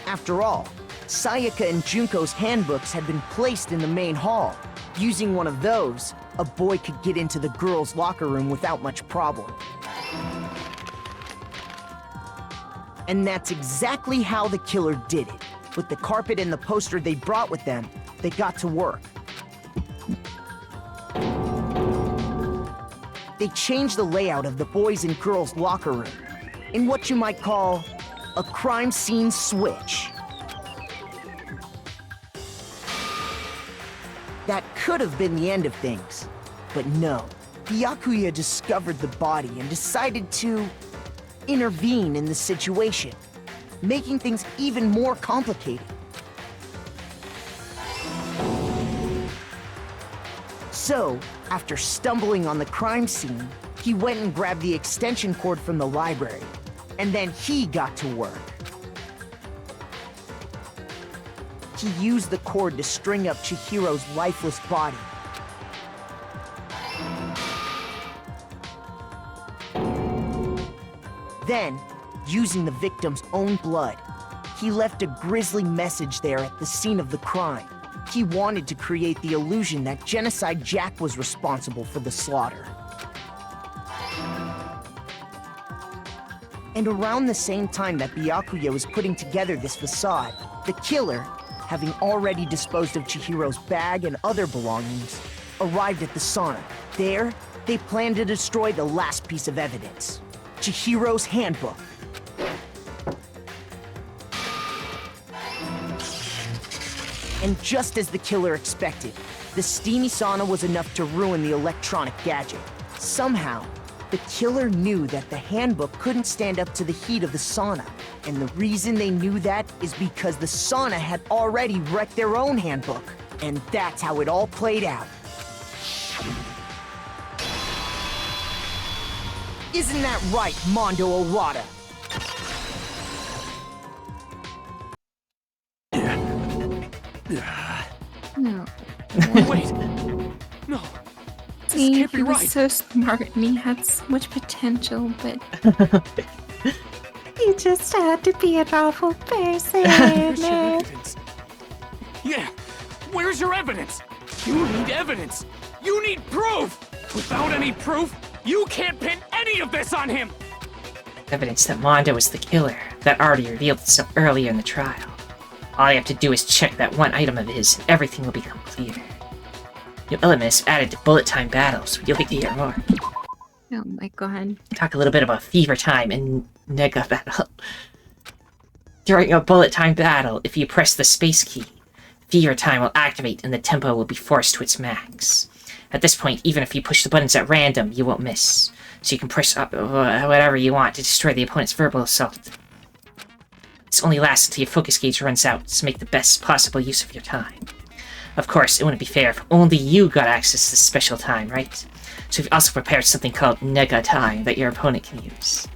After all, Sayaka and Junko's handbooks had been placed in the main hall. Using one of those, a boy could get into the girls' locker room without much problem. And that's exactly how the killer did it. With the carpet and the poster they brought with them, they got to work. They changed the layout of the boys' and girls' locker room in what you might call a crime scene switch. That could have been the end of things, but no. Byakuya discovered the body and decided to intervene in the situation, making things even more complicated. So, after stumbling on the crime scene, he went and grabbed the extension cord from the library, and then he got to work. He used the cord to string up Chihiro's lifeless body. Then, using the victim's own blood, he left a grisly message there at the scene of the crime. He wanted to create the illusion that Genocide Jack was responsible for the slaughter. And around the same time that Byakuya was putting together this facade, the killer, having already disposed of Chihiro's bag and other belongings, arrived at the sauna. There, they planned to destroy the last piece of evidence, Chihiro's handbook. And just as the killer expected, the steamy sauna was enough to ruin the electronic gadget. Somehow, the killer knew that the handbook couldn't stand up to the heat of the sauna. And the reason they knew that is because the sauna had already wrecked their own handbook. And that's how it all played out. Isn't that right, Mondo Owada? No. Wait! No! See, This can't be he was right! so smart and he had so much potential, but he just had to be an awful person. Where's your evidence? Yeah! Where's your evidence? You need evidence! You need proof! Without any proof, you can't pin any of this on him! Evidence that Mondo was the killer, that already revealed itself earlier in the trial. All you have to do is check that one item of his, and everything will become clear. New elements added to bullet time battles. Would you like to hear more? Oh my god. Talk a little bit about fever time and nega battle. During a bullet time battle, if you press the space key, fever time will activate and the tempo will be forced to its max. At this point, even if you push the buttons at random, you won't miss. So you can press up whatever you want to destroy the opponent's verbal assault. This only lasts until your focus gauge runs out, so make the best possible use of your time. Of course, it wouldn't be fair if only you got access to this special time, right? So we've also prepared something called nega time that your opponent can use.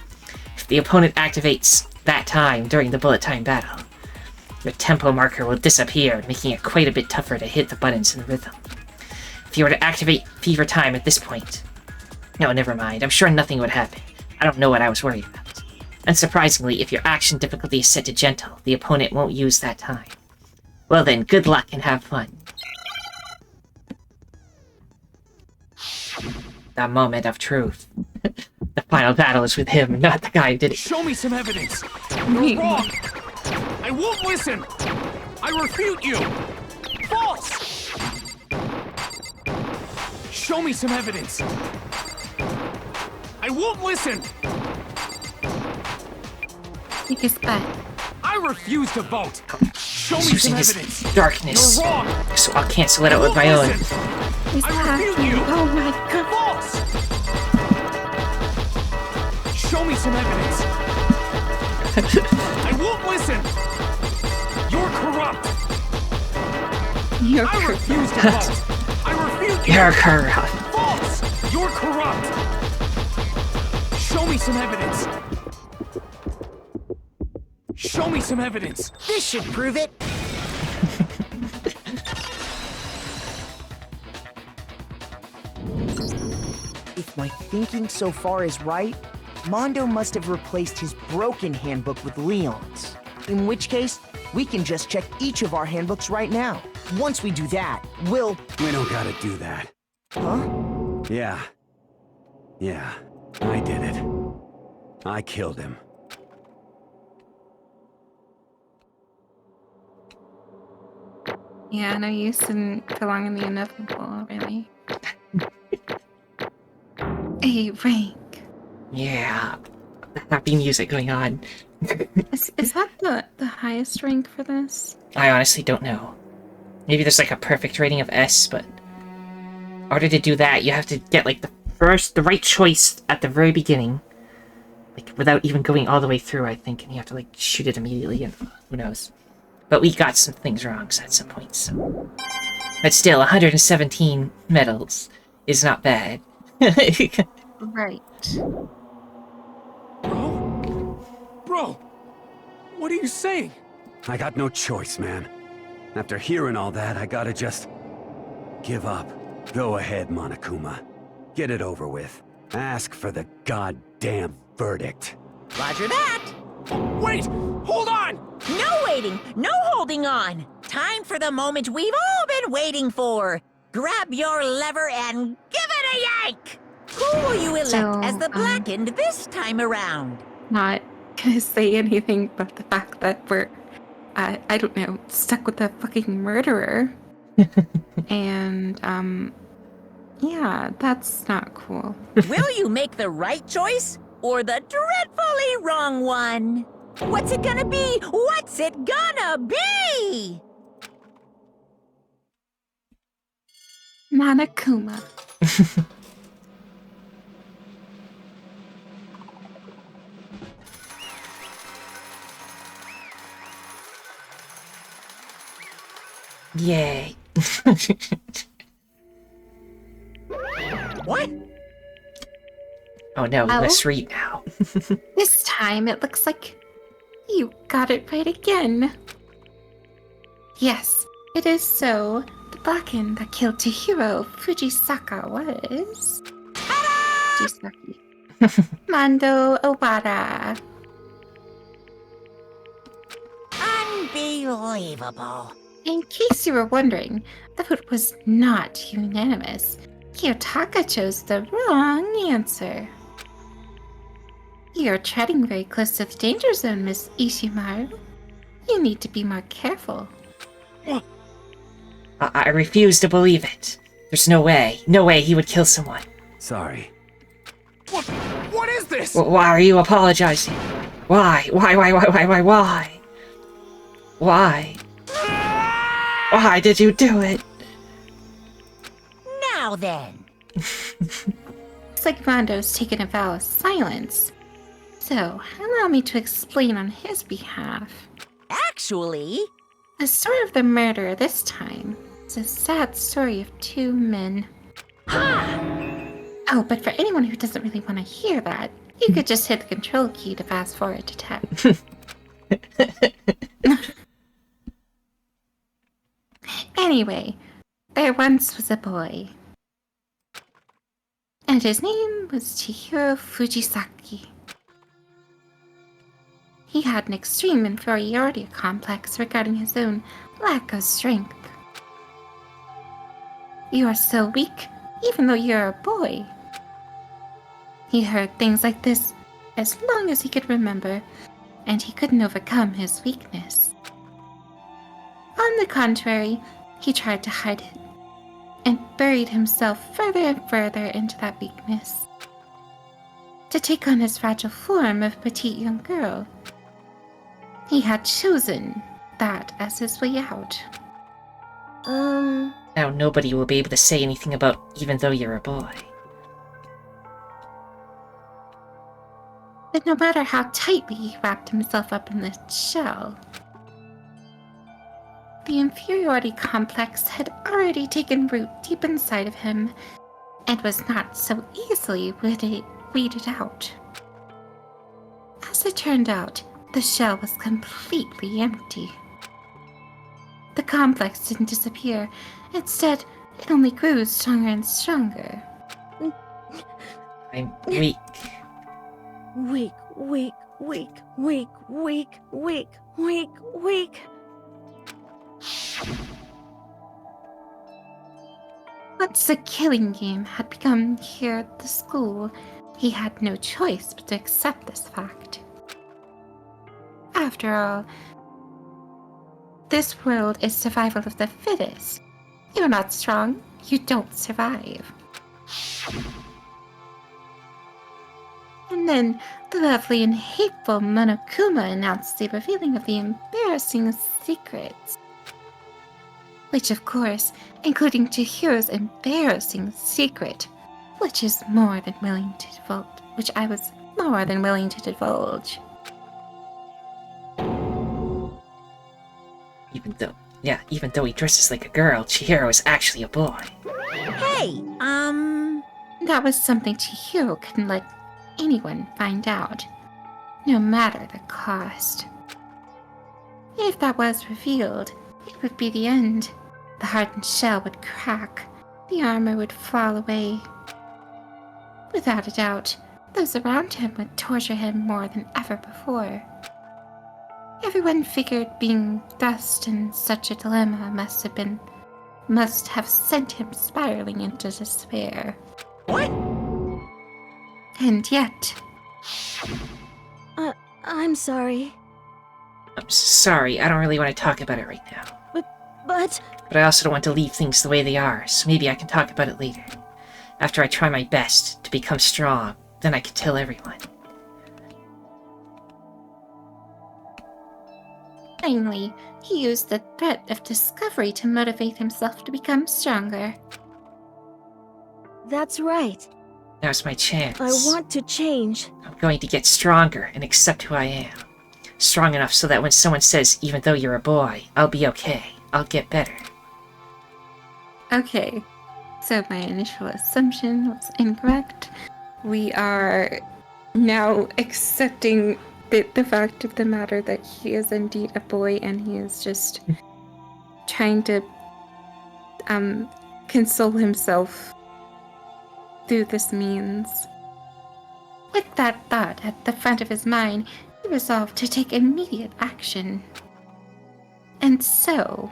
If the opponent activates that time during the bullet time battle, your tempo marker will disappear, making it quite a bit tougher to hit the buttons in the rhythm. If you were to activate fever time at this point... No, never mind. I'm sure nothing would happen. I don't know what I was worried about. Unsurprisingly, if your action difficulty is set to gentle, the opponent won't use that time. Well then, good luck and have fun. The moment of truth. The final battle is with him, not the guy who did it. Show me some evidence! You're wrong! I won't listen! I refute you! False! Show me some evidence! I won't listen! Take his butt. I refuse to vote! Show me Using some his evidence! darkness, You're wrong! so I'll cancel it out with my own. He's I refute hacking. you! Oh my god. False! Show me some evidence! I won't listen! You're corrupt! I refuse to vote! I refute you! You're corrupt. False! You're corrupt! Show me some evidence! Show me some evidence! This should prove it! If my thinking so far is right, Mondo must have replaced his broken handbook with Leon's. In which case, we can just check each of our handbooks right now. Once we do that, we'll... We don't gotta do that. Huh? Yeah. Yeah, I did it. I killed him. Yeah, no use in prolonging the inevitable, really. A rank. Yeah. Happy music going on. Is that the highest rank for this? I honestly don't know. Maybe there's like a perfect rating of S, but in order to do that, you have to get like the right choice at the very beginning. Like without even going all the way through, I think, and you have to like shoot it immediately, and who knows. But we got some things wrong at some points, so... But still, 117 medals is not bad. Right. Bro! What are you saying? I got no choice, man. After hearing all that, I gotta just... give up. Go ahead, Monokuma. Get it over with. Ask for the goddamn verdict. Roger that! Wait! Hold on! No waiting! No holding on! Time for the moment we've all been waiting for! Grab your lever and give it a yank! Who will you elect as the Blackened this time around? Not gonna say anything but the fact that we're, I don't know, stuck with the fucking murderer. And, yeah, that's not cool. Will you make the right choice or the dreadfully wrong one? What's it gonna be? What's it gonna be? Monokuma. Yay. What? Oh no, we Oh. must read now. This time it looks like you got it right again. Yes, it is so. The Blackened that killed Chihiro Fujisaka was... Fujisaki. Mando Obata. Unbelievable. In case you were wondering, the vote was not unanimous. Kiyotaka chose the wrong answer. You're treading very close to the danger zone, Miss Ishimaru. You need to be more careful. I refuse to believe it. There's no way. No way he would kill someone. Sorry. What is this? Why are you apologizing? Why? Why? Why? Why did you do it? Now then. Looks like Mondo's taken a vow of silence. So, allow me to explain on his behalf. Actually... The story of the murder this time is a sad story of two men. Oh, but for anyone who doesn't really want to hear that, you could just hit the control key to fast forward to 10. Anyway, there once was a boy. And his name was Chihiro Fujisaki. He had an extreme inferiority complex regarding his own lack of strength. You are so weak, even though you're a boy. He heard things like this as long as he could remember, and he couldn't overcome his weakness. On the contrary, he tried to hide it and buried himself further and further into that weakness. To take on his fragile form of petite young girl, he had chosen that as his way out. Now nobody will be able to say anything about even though you're a boy. But no matter how tightly he wrapped himself up in the shell, the inferiority complex had already taken root deep inside of him and was not so easily weeded out. As it turned out, the shell was completely empty. The complex didn't disappear. Instead, it only grew stronger and stronger. I'm weak. Weak. Once the killing game had begun here at the school, he had no choice but to accept this fact. After all, this world is survival of the fittest. You're not strong, you don't survive. And then the lovely and hateful Monokuma announced the revealing of the embarrassing secrets. Which, of course, including Chihiro's embarrassing secret, which is more than willing to divulge, which I was more than willing to divulge. Even though he dresses like a girl, Chihiro is actually a boy. Hey, That was something Chihiro couldn't let anyone find out. no matter the cost. If that was revealed, it would be the end. The hardened shell would crack, the armor would fall away. Without a doubt, those around him would torture him more than ever before. Everyone figured being thrust in such a dilemma must have sent him spiraling into despair. What? And yet... I'm sorry. I'm sorry, I don't really want to talk about it right now. But I also don't want to leave things the way they are, so maybe I can talk about it later. After I try my best to become strong, then I can tell everyone. Finally, he used the threat of discovery to motivate himself to become stronger. that's right. Now's my chance. I want to change. I'm going to get stronger and accept who I am. Strong enough so that when someone says, even though you're a boy, I'll be okay. I'll get better. Okay, so my initial assumption was incorrect. We are now accepting the fact of the matter that he is indeed a boy and he is just trying to console himself through this means. With that thought at the front of his mind, he resolved to take immediate action. And so,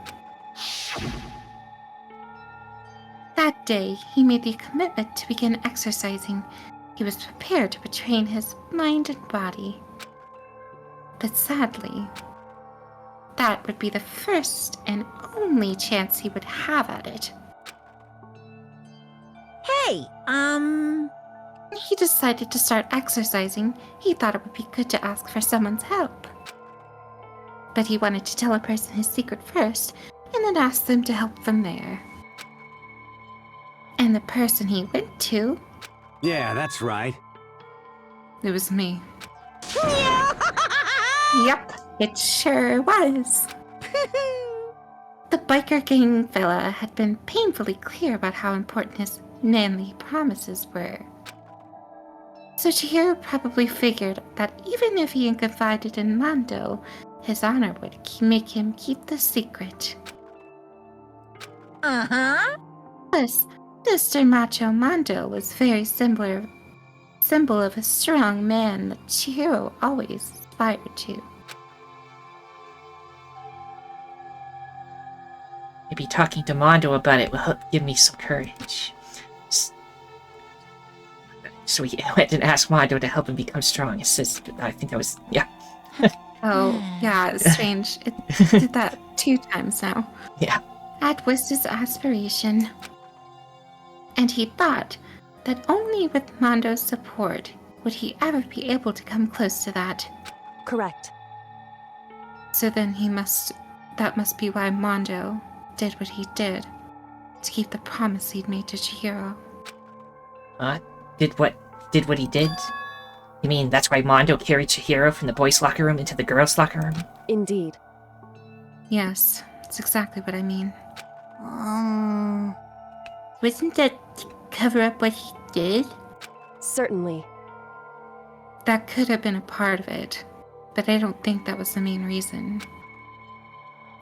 that day, he made the commitment to begin exercising. He was prepared to retrain his mind and body. But sadly, that would be the first and only chance he would have at it. Hey, He decided to start exercising. He thought it would be good to ask for someone's help. But he wanted to tell a person his secret first, and then ask them to help from there. And the person he went to... Yeah, that's right. It was me. Yep, it sure was. The biker gang fella had been painfully clear about how important his manly promises were. So Chihiro probably figured that even if he confided in Mondo, his honor would make him keep the secret. Uh-huh. Plus, Mr. Macho Mondo was very symbol of a strong man that Chihiro always aspired to. Maybe talking to Mondo about it will help give me some courage. So he went and asked Mondo to help him become strong. I think that was, yeah. Oh, yeah, it's strange. It did that 2 times now. Yeah. That was his aspiration. And he thought that only with Mondo's support would he ever be able to come close to that. Correct. So then that must be why Mondo did what he did, to keep the promise he'd made to Chihiro. Did what he did? You mean that's why Mondo carried Chihiro from the boys' locker room into the girls' locker room? Indeed. Yes, that's exactly what I mean. Wasn't that to cover up what he did? Certainly. That could have been a part of it, but I don't think that was the main reason.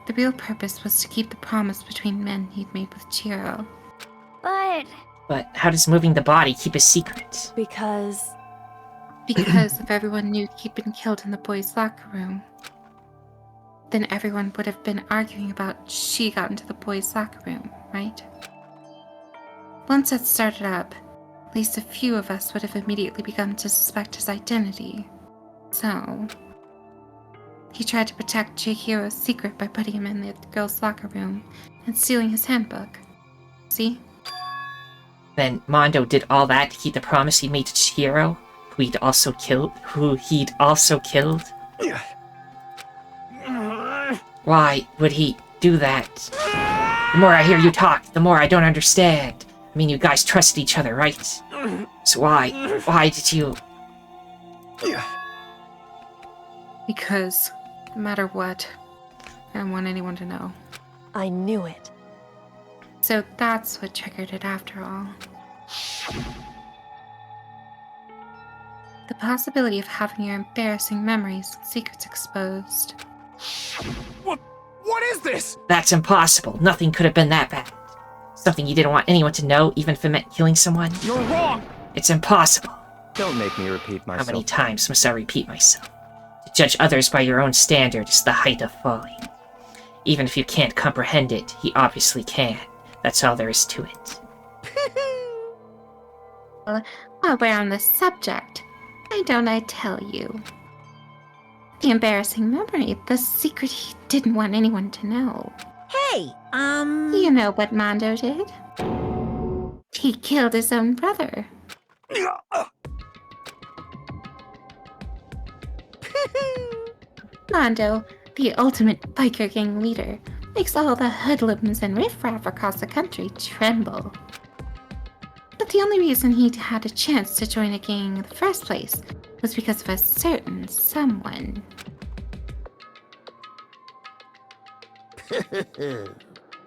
The real purpose was to keep the promise between men he'd made with Chihiro. But how does moving the body keep a secret? Because if everyone knew he'd been killed in the boys' locker room, then everyone would have been arguing about she got into the boys' locker room, right? Once that started up, at least a few of us would have immediately begun to suspect his identity. So, he tried to protect Chihiro's secret by putting him in the girls' locker room and stealing his handbook. See? Then Mondo did all that to keep the promise he made to Chihiro, who he'd also killed? Why would he do that? The more I hear you talk, the more I don't understand. I mean, you guys trusted each other, right? So why did you... Because, no matter what, I don't want anyone to know. I knew it. So that's what triggered it after all. The possibility of having your embarrassing memories and secrets exposed. What is this? That's impossible. Nothing could have been that bad. Something you didn't want anyone to know, even if it meant killing someone? You're wrong! It's impossible. Don't make me repeat myself. How many times must I repeat myself? To judge others by your own standard is the height of folly. Even if you can't comprehend it, he obviously can. That's all there is to it. Well, while we're on the subject, why don't I tell you? The embarrassing memory, the secret he didn't want anyone to know. Hey, You know what Mondo did? He killed his own brother. Mondo, the ultimate biker gang leader, makes all the hoodlums and riffraff across the country tremble. But the only reason he had a chance to join a gang in the first place was because of a certain someone.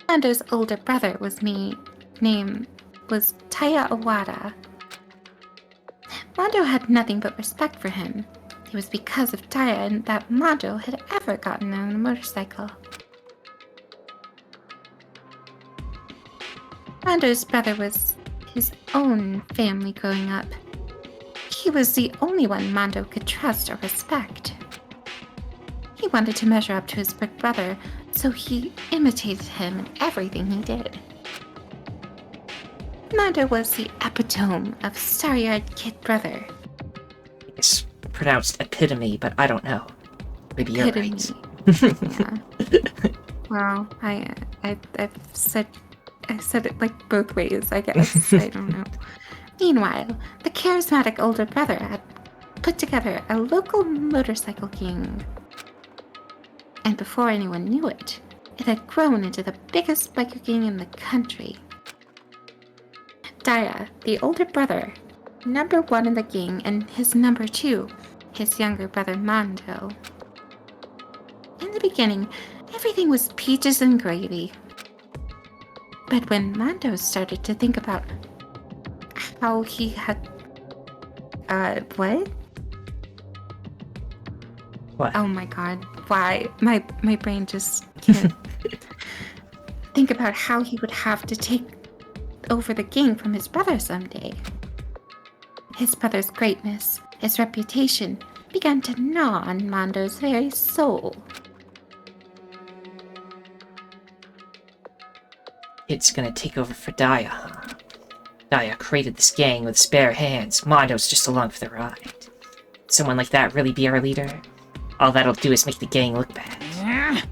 Mondo's older brother was Taya Owada. Mondo had nothing but respect for him. It was because of Taya that Mondo had ever gotten on a motorcycle. Mondo's brother was his own family growing up. He was the only one Mondo could trust or respect. He wanted to measure up to his big brother, so he imitated him in everything he did. Mondo was the epitome of starry-eyed kid brother. It's pronounced epitome, but I don't know. Maybe you're right. Yeah. Well, I've said it like both ways, I guess. I don't know. Meanwhile, the charismatic older brother had put together a local motorcycle gang. And before anyone knew it, it had grown into the biggest biker gang in the country. Daya, the older brother, number one in the gang, and his number two, his younger brother Mondo. In the beginning, everything was peaches and gravy. But when Mondo started to think about how he had... what? What? Oh my god, why? My brain just can't think about how he would have to take over the gang from his brother someday. His brother's greatness, his reputation, began to gnaw on Mondo's very soul. It's gonna take over for Daya, huh? Daya created this gang with his bare hands. Mondo's just along for the ride. Someone like that really be our leader? All that'll do is make the gang look bad.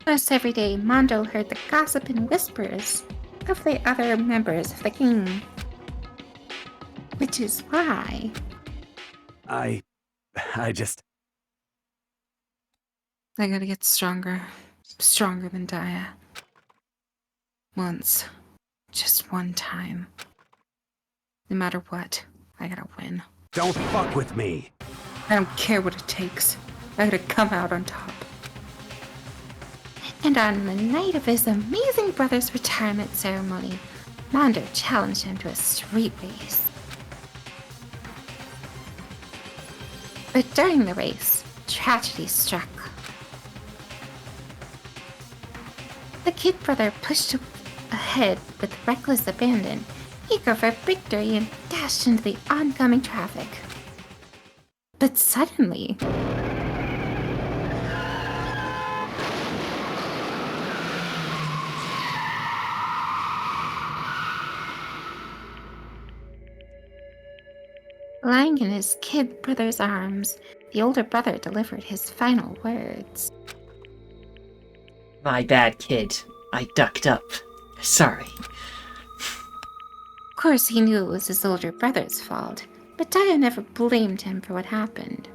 Almost every day, Mondo heard the gossip and whispers of the other members of the gang. Which is why... I gotta get stronger. Stronger than Daya. Once. Just one time. No matter what, I gotta win. Don't fuck with me. I don't care what it takes. I gotta come out on top. And on the night of his amazing brother's retirement ceremony, Mondo challenged him to a street race. But during the race, tragedy struck. The kid brother pushed ahead with reckless abandon, eager for victory, and dashed into the oncoming traffic. But suddenly... lying in his kid brother's arms, the older brother delivered his final words. My bad, kid. I ducked up. Sorry. Of course, he knew it was his older brother's fault, but Daya never blamed him for what happened.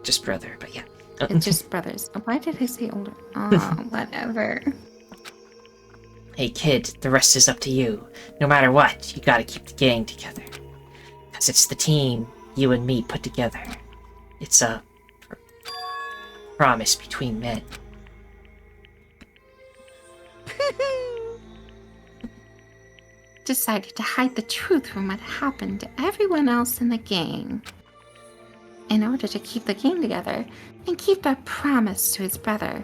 Just brother, but yeah. It's just brothers. Why did I say older? Oh, whatever. Hey, kid, the rest is up to you. No matter what, you gotta keep the gang together. Because it's the team you and me put together. It's a promise between men. Decided to hide the truth from what happened to everyone else in the gang. in order to keep the gang together and keep that promise to his brother.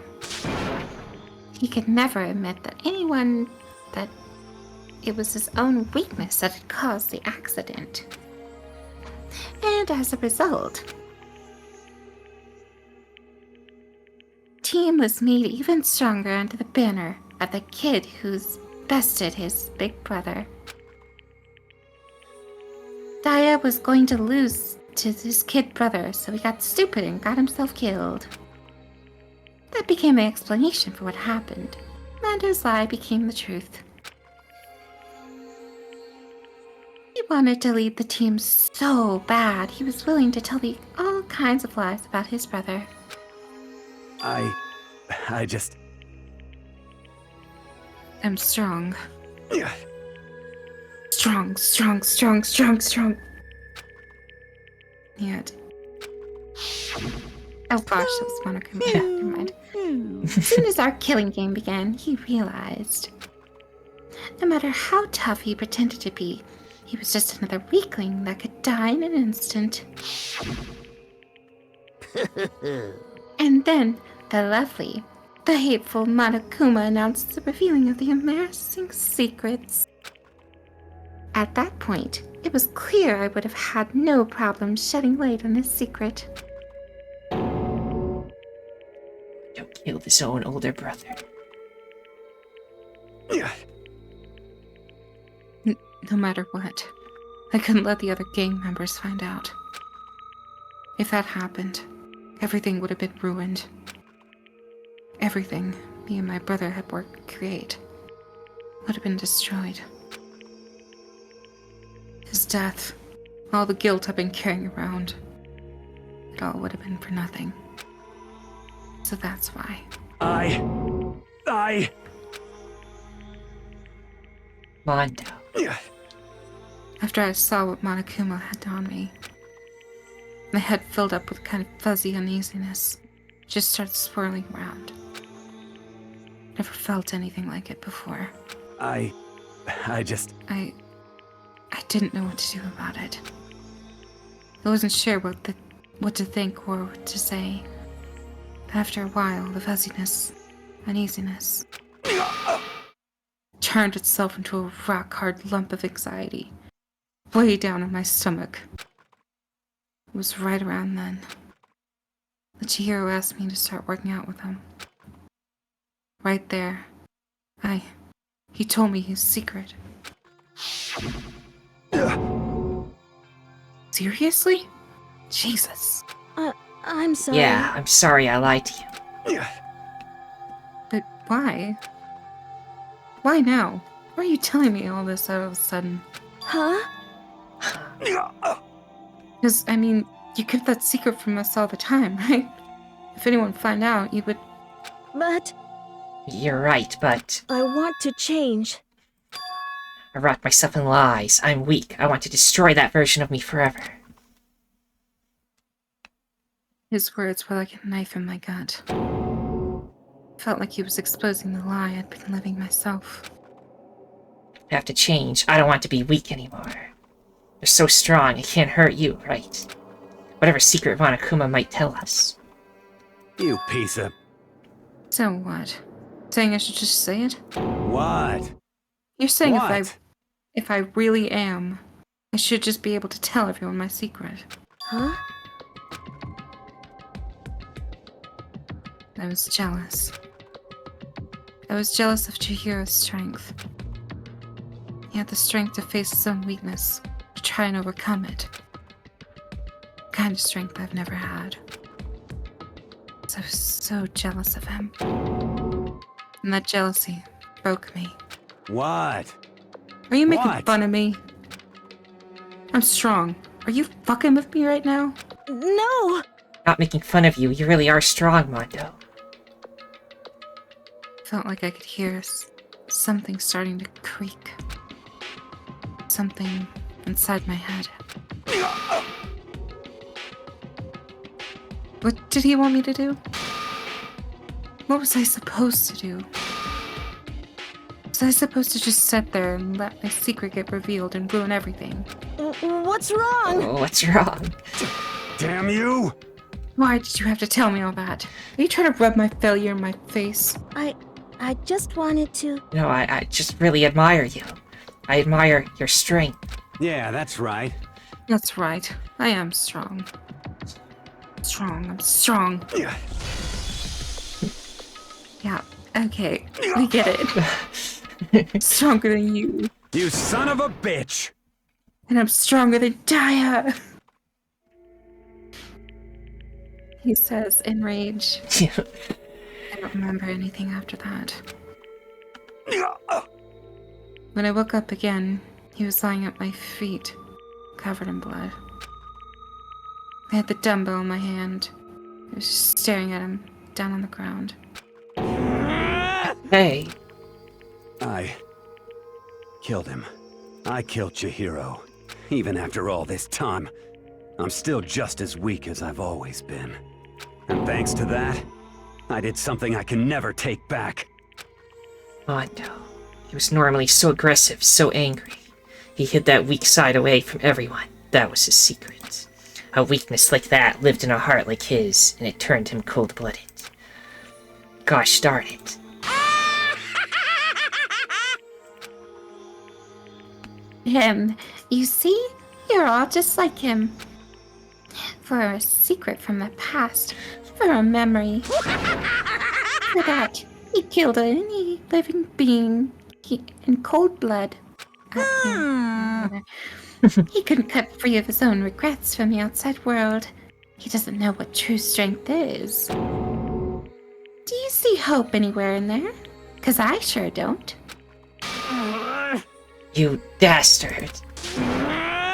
He could never admit that it was his own weakness that had caused the accident. And as a result, team was made even stronger under the banner of the kid who's bested his big brother. Daya was going to lose to his kid brother, so he got stupid and got himself killed. That became the explanation for what happened. Mando's lie became the truth. He wanted to lead the team so bad, he was willing to tell all kinds of lies about his brother. I just... I'm strong. Yeah. Strong. Yet. Oh gosh, that was Monokuma. Never mind. As soon as our killing game began, he realized no matter how tough he pretended to be, he was just another weakling that could die in an instant. And then the hateful Monokuma announced the revealing of the embarrassing secrets. At that point, it was clear I would have had no problem shedding light on his secret. Don't kill his own older brother. No matter what, I couldn't let the other gang members find out. If that happened, everything would have been ruined. Everything me and my brother had worked to create would have been destroyed. His death, all the guilt I've been carrying around, it all would have been for nothing. So that's why. Mondo. After I saw what Monokuma had done on me, my head filled up with kind of fuzzy uneasiness. Just started swirling around. Never felt anything like it before. I didn't know what to do about it. I wasn't sure what to think or what to say. But after a while, the fuzziness, uneasiness, turned itself into a rock-hard lump of anxiety, way down in my stomach. It was right around then that Chihiro asked me to start working out with him. Right there, he told me his secret. Seriously? Jesus. I'm sorry. Yeah, I'm sorry I lied to you. But why? Why now? Why are you telling me all this all of a sudden? Huh? Because, I mean, you kept that secret from us all the time, right? If anyone found out, you would... But... You're right, but... I want to change. I wrapped myself in lies. I'm weak. I want to destroy that version of me forever. His words were like a knife in my gut. Felt like he was exposing the lie I'd been living myself. I have to change. I don't want to be weak anymore. They're so strong, it can't hurt you, right? Whatever secret Monokuma might tell us. You piece of... So what? Saying I should just say it? What? You're saying What? if I really am, I should just be able to tell everyone my secret. Huh? I was jealous. I was jealous of Chihiro's strength. He had the strength to face his own weakness, to try and overcome it. The kind of strength I've never had. So I was so jealous of him. And that jealousy broke me. What? Are you making What? fun of me? I'm strong. Are you fucking with me right now? No! Not making fun of you, you really are strong, Mondo. Felt like I could hear something starting to creak. Something inside my head. What did he want me to do? What was I supposed to do? Was I supposed to just sit there and let my secret get revealed and ruin everything? What's wrong? Oh, what's wrong? Damn you! Why did you have to tell me all that? Are you trying to rub my failure in my face? I just wanted to... No, I just really admire you. I admire your strength. Yeah, that's right. That's right. I am strong. I'm strong. Yeah, okay. We get it. Stronger than you. You son of a bitch! And I'm stronger than Daya! He says in rage. I don't remember anything after that. When I woke up again, he was lying at my feet, covered in blood. I had the dumbbell in my hand. I was just staring at him, down on the ground. Hey. I killed him. I killed Chihiro. Even after all this time, I'm still just as weak as I've always been. And thanks to that, I did something I can never take back. Oh no. He was normally so aggressive, so angry. He hid that weak side away from everyone. That was his secret. A weakness like that lived in a heart like his, and it turned him cold-blooded. Gosh darn it. Him. You see? You're all just like him. For a secret from the past. For a memory. For that, he killed any living being in cold blood. He couldn't cut free of his own regrets from the outside world. He doesn't know what true strength is. Do you see hope anywhere in there? 'Cause I sure don't. You dastard.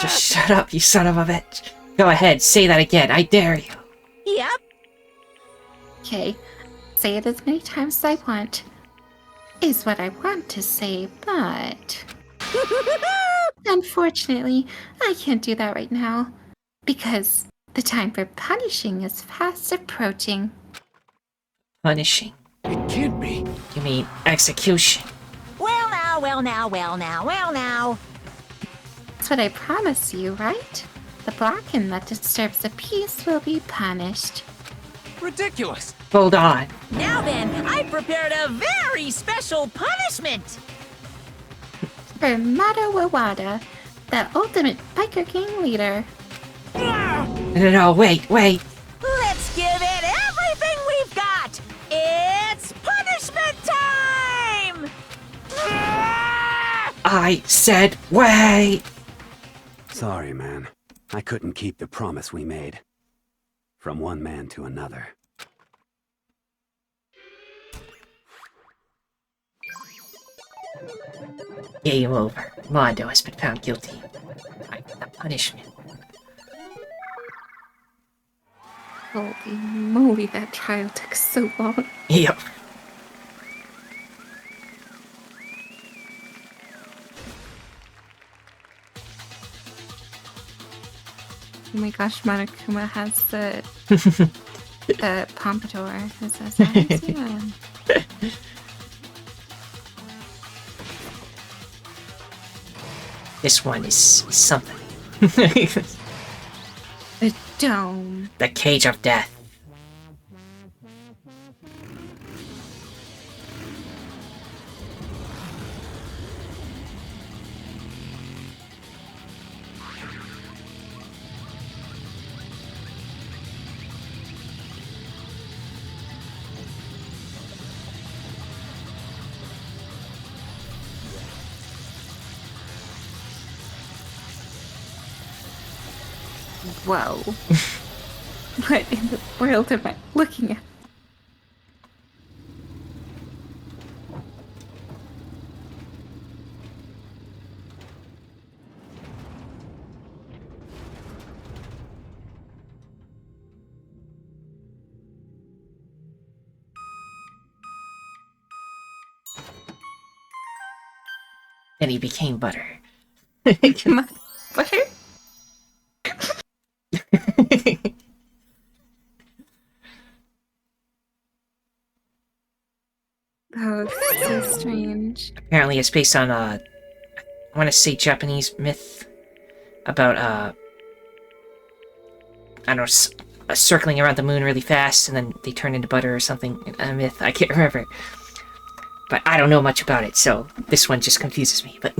Just shut up, you son of a bitch. Go ahead, say that again, I dare you. Yep. Okay, say it as many times as I want. Is what I want to say, but... Unfortunately, I can't do that right now. Because the time for punishing is fast approaching. Punishing? It can't be. You mean execution? Well now, well now, well now, well now. That's what I promised you, right? The Blacken that disturbs the peace will be punished. Ridiculous. Hold on. Now then, I prepared a very special punishment. For Mata Wawada, the ultimate biker gang leader. No, wait. Let's give it everything we've got. It's punishment time! I said wait! Sorry, man. I couldn't keep the promise we made. From one man to another. Game over. Mondo has been found guilty. The punishment. Holy moly, that trial took so long. Yep. Oh my gosh, Monokuma has the pompadour. Is that yeah. This one is something. The dome. The cage of death. Whoa. What in the world am I looking at? And he became butter. Butter? Oh, it's so strange. Apparently it's based on, I want to say Japanese myth about, I don't know, circling around the moon really fast, and then they turn into butter or something. A myth, I can't remember. But I don't know much about it, so this one just confuses me, but...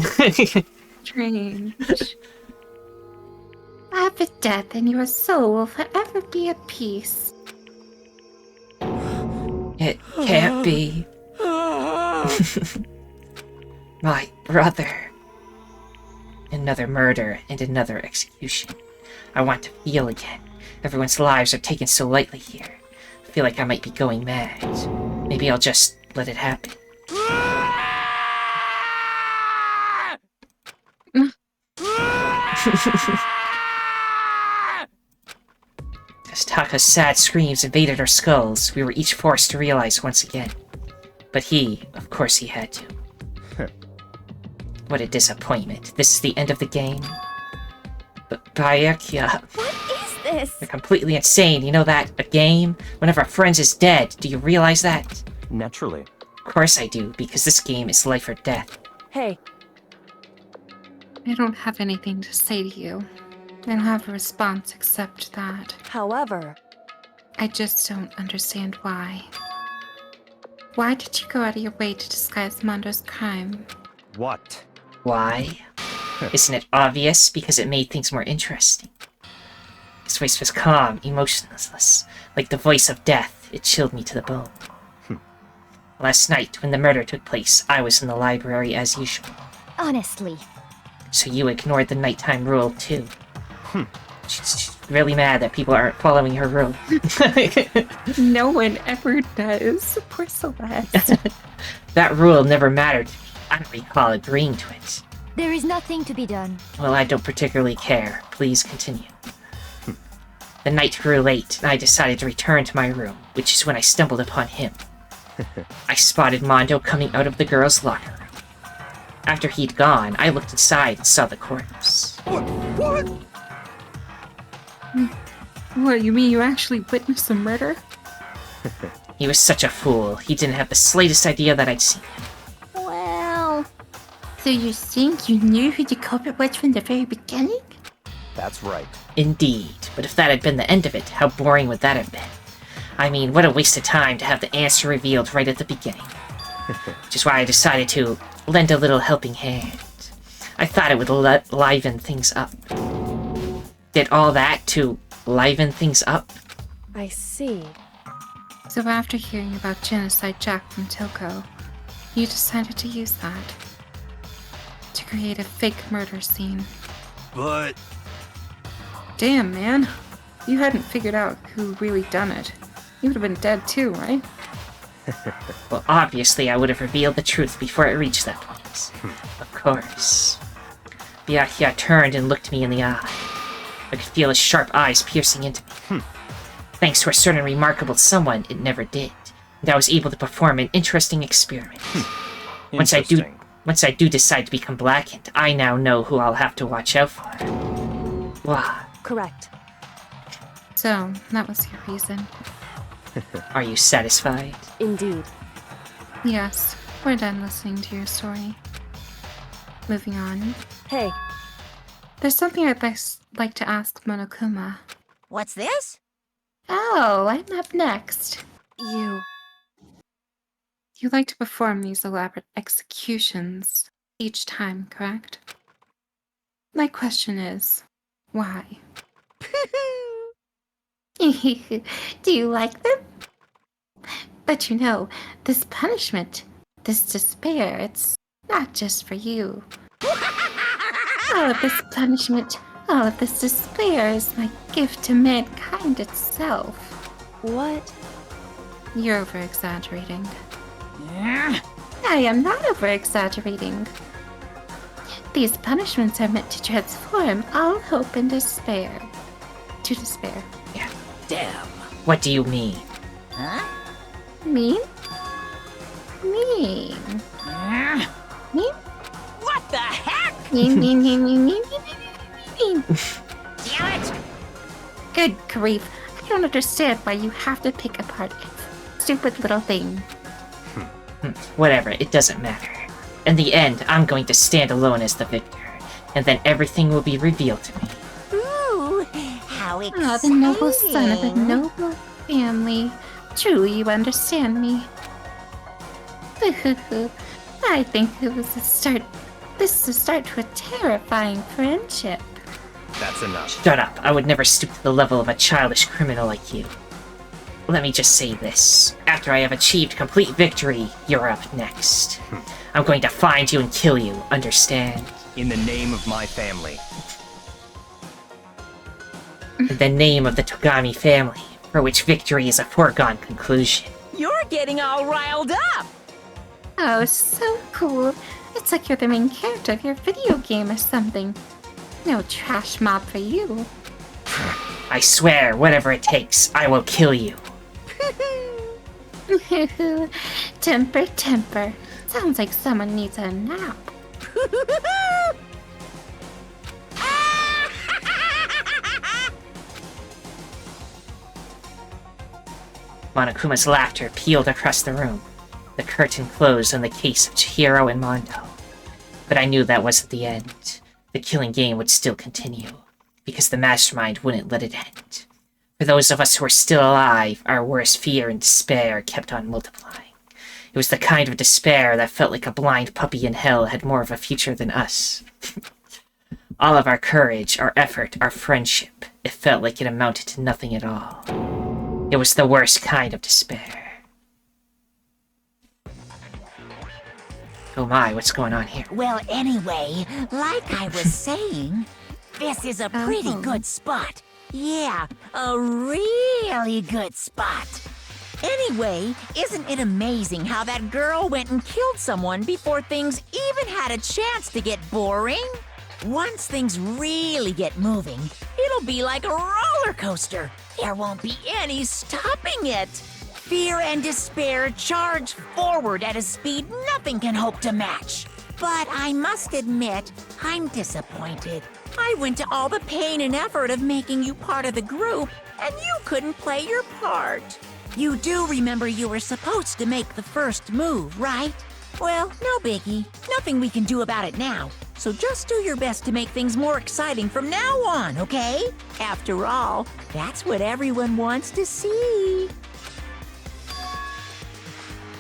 Strange. Laugh at death, and your soul will forever be at peace. It can't be. My brother. Another murder and another execution. I want to feel again. Everyone's lives are taken so lightly here. I feel like I might be going mad. Maybe I'll just let it happen. As Taka's sad screams invaded our skulls, we were each forced to realize once again. But he, of course he had to. What a disappointment. This is the end of the game. But Byakuya... What is this? You're completely insane, you know that? A game? One of our friends is dead. Do you realize that? Naturally. Of course I do, because this game is life or death. Hey. I don't have anything to say to you. I don't have a response except that. However... I just don't understand why. Why did you go out of your way to disguise Mondo's crime? What? Why? Isn't it obvious? Because it made things more interesting. His voice was calm, emotionless, like the voice of death. It chilled me to the bone. Last night, when the murder took place, I was in the library as usual. Honestly. So you ignored the nighttime rule, too. She's really mad that people aren't following her rule. No one ever does. Poor Celeste. That rule never mattered to me. I don't recall agreeing to it. There is nothing to be done. Well, I don't particularly care. Please continue. The night grew late, and I decided to return to my room, which is when I stumbled upon him. I spotted Mondo coming out of the girls' locker room. After he'd gone, I looked inside and saw the corpse. What? What, you mean you actually witnessed a murder? He was such a fool. He didn't have the slightest idea that I'd seen him. Well... So you think you knew who the culprit was from the very beginning? That's right. Indeed. But if that had been the end of it, how boring would that have been? I mean, what a waste of time to have the answer revealed right at the beginning. Which is why I decided to lend a little helping hand. I thought it would liven things up. Did all that to liven things up? I see. So after hearing about Genocide Jack from Tilko, you decided to use that to create a fake murder scene. But... Damn, man. You hadn't figured out who really done it. You would have been dead too, right? Well, obviously I would have revealed the truth before it reached that point. Of course. Byakuya turned and looked me in the eye. I could feel his sharp eyes piercing into me. Thanks to a certain remarkable someone, it never did. And I was able to perform an interesting experiment. Once I do decide to become blackened, I now know who I'll have to watch out for. Why? Correct. So, that was your reason. Are you satisfied? Indeed. Yes, we're done listening to your story. Moving on. Hey. There's something I'd like to ask Monokuma. What's this? Oh, I'm up next. You like to perform these elaborate executions each time, correct? My question is, why? Do you like them? But you know, this punishment, this despair, it's not just for you. All of this punishment, all of this despair is my gift to mankind itself. What? You're over-exaggerating. I am not over-exaggerating. These punishments are meant to transform all hope and despair. To despair. Yeah. Damn. What do you mean? Huh? Mean? Mean. Mean? What the heck? Mean. Damn it! Good grief. I don't understand why you have to pick apart a stupid little thing. Whatever, it doesn't matter. In the end, I'm going to stand alone as the victor, and then everything will be revealed to me. Ooh, how How exciting! Ah, the noble son of a noble family. Truly, you understand me. I think it was the start. This is the start to a terrifying friendship. That's enough. Shut up. I would never stoop to the level of a childish criminal like you. Let me just say this. After I have achieved complete victory, you're up next. I'm going to find you and kill you, understand? In the name of my family. In the name of the Togami family, for which victory is a foregone conclusion. You're getting all riled up! Oh, so cool. It's like you're the main character of your video game or something. No trash mob for you. I swear, whatever it takes, I will kill you. Temper, temper. Sounds like someone needs a nap. Monokuma's laughter peeled across the room. The curtain closed on the case of Chihiro and Mondo. But I knew that wasn't the end. The killing game would still continue, because the mastermind wouldn't let it end. For those of us who were still alive, our worst fear and despair kept on multiplying. It was the kind of despair that felt like a blind puppy in hell had more of a future than us. All of our courage, our effort, our friendship, it felt like it amounted to nothing at all. It was the worst kind of despair. Oh my, what's going on here? Well, anyway, like I was saying, this is a pretty good spot. Yeah, a really good spot. Anyway, isn't it amazing how that girl went and killed someone before things even had a chance to get boring? Once things really get moving, it'll be like a roller coaster. There won't be any stopping it. Fear and despair charge forward at a speed nothing can hope to match. But I must admit, I'm disappointed. I went to all the pain and effort of making you part of the group, and you couldn't play your part. You do remember you were supposed to make the first move, right? Well, no biggie. Nothing we can do about it now. So just do your best to make things more exciting from now on, okay? After all, that's what everyone wants to see.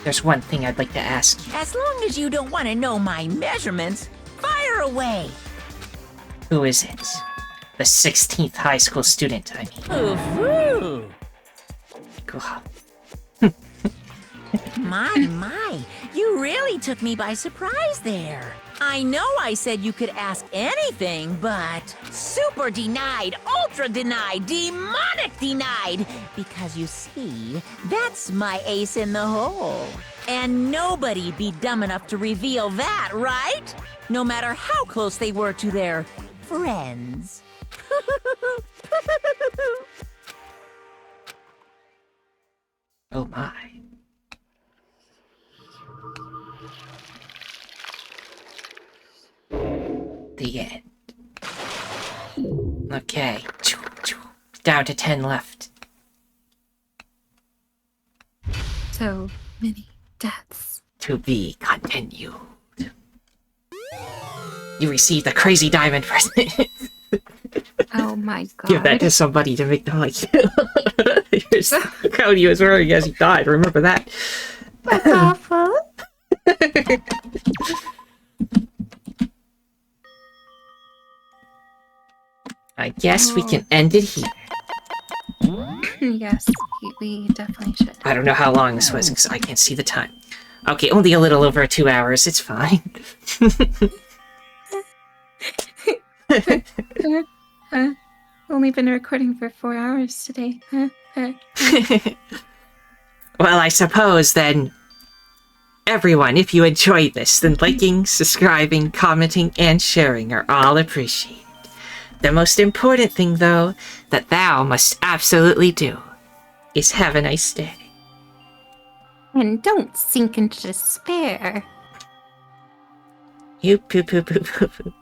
There's one thing I'd like to ask you. As long as you don't want to know my measurements, fire away. Who is it? The 16th high school student, I mean. Ooh-hoo. God. My, you really took me by surprise there. I know I said you could ask anything, but super denied, ultra denied, demonic denied. Because you see, that's my ace in the hole. And nobody'd be dumb enough to reveal that, right? No matter how close they were to their friends. Oh my. The end. Okay. Down to 10 left. So many deaths. To be continued. You received a crazy diamond present. Oh my god. Give that to somebody to make them like you. Here's the crown he was wearing as he died. Remember that. That's awful. I guess we can end it here. Yes, we definitely should. I don't know how long this was because I can't see the time. Okay, only a little over 2 hours. It's fine. Only been recording for 4 hours today. Well, I suppose then, everyone, if you enjoyed this, then liking, subscribing, commenting, and sharing are all appreciated. The most important thing, though, that thou must absolutely do is have a nice day. And don't sink into despair. You poo poo poo poo poo.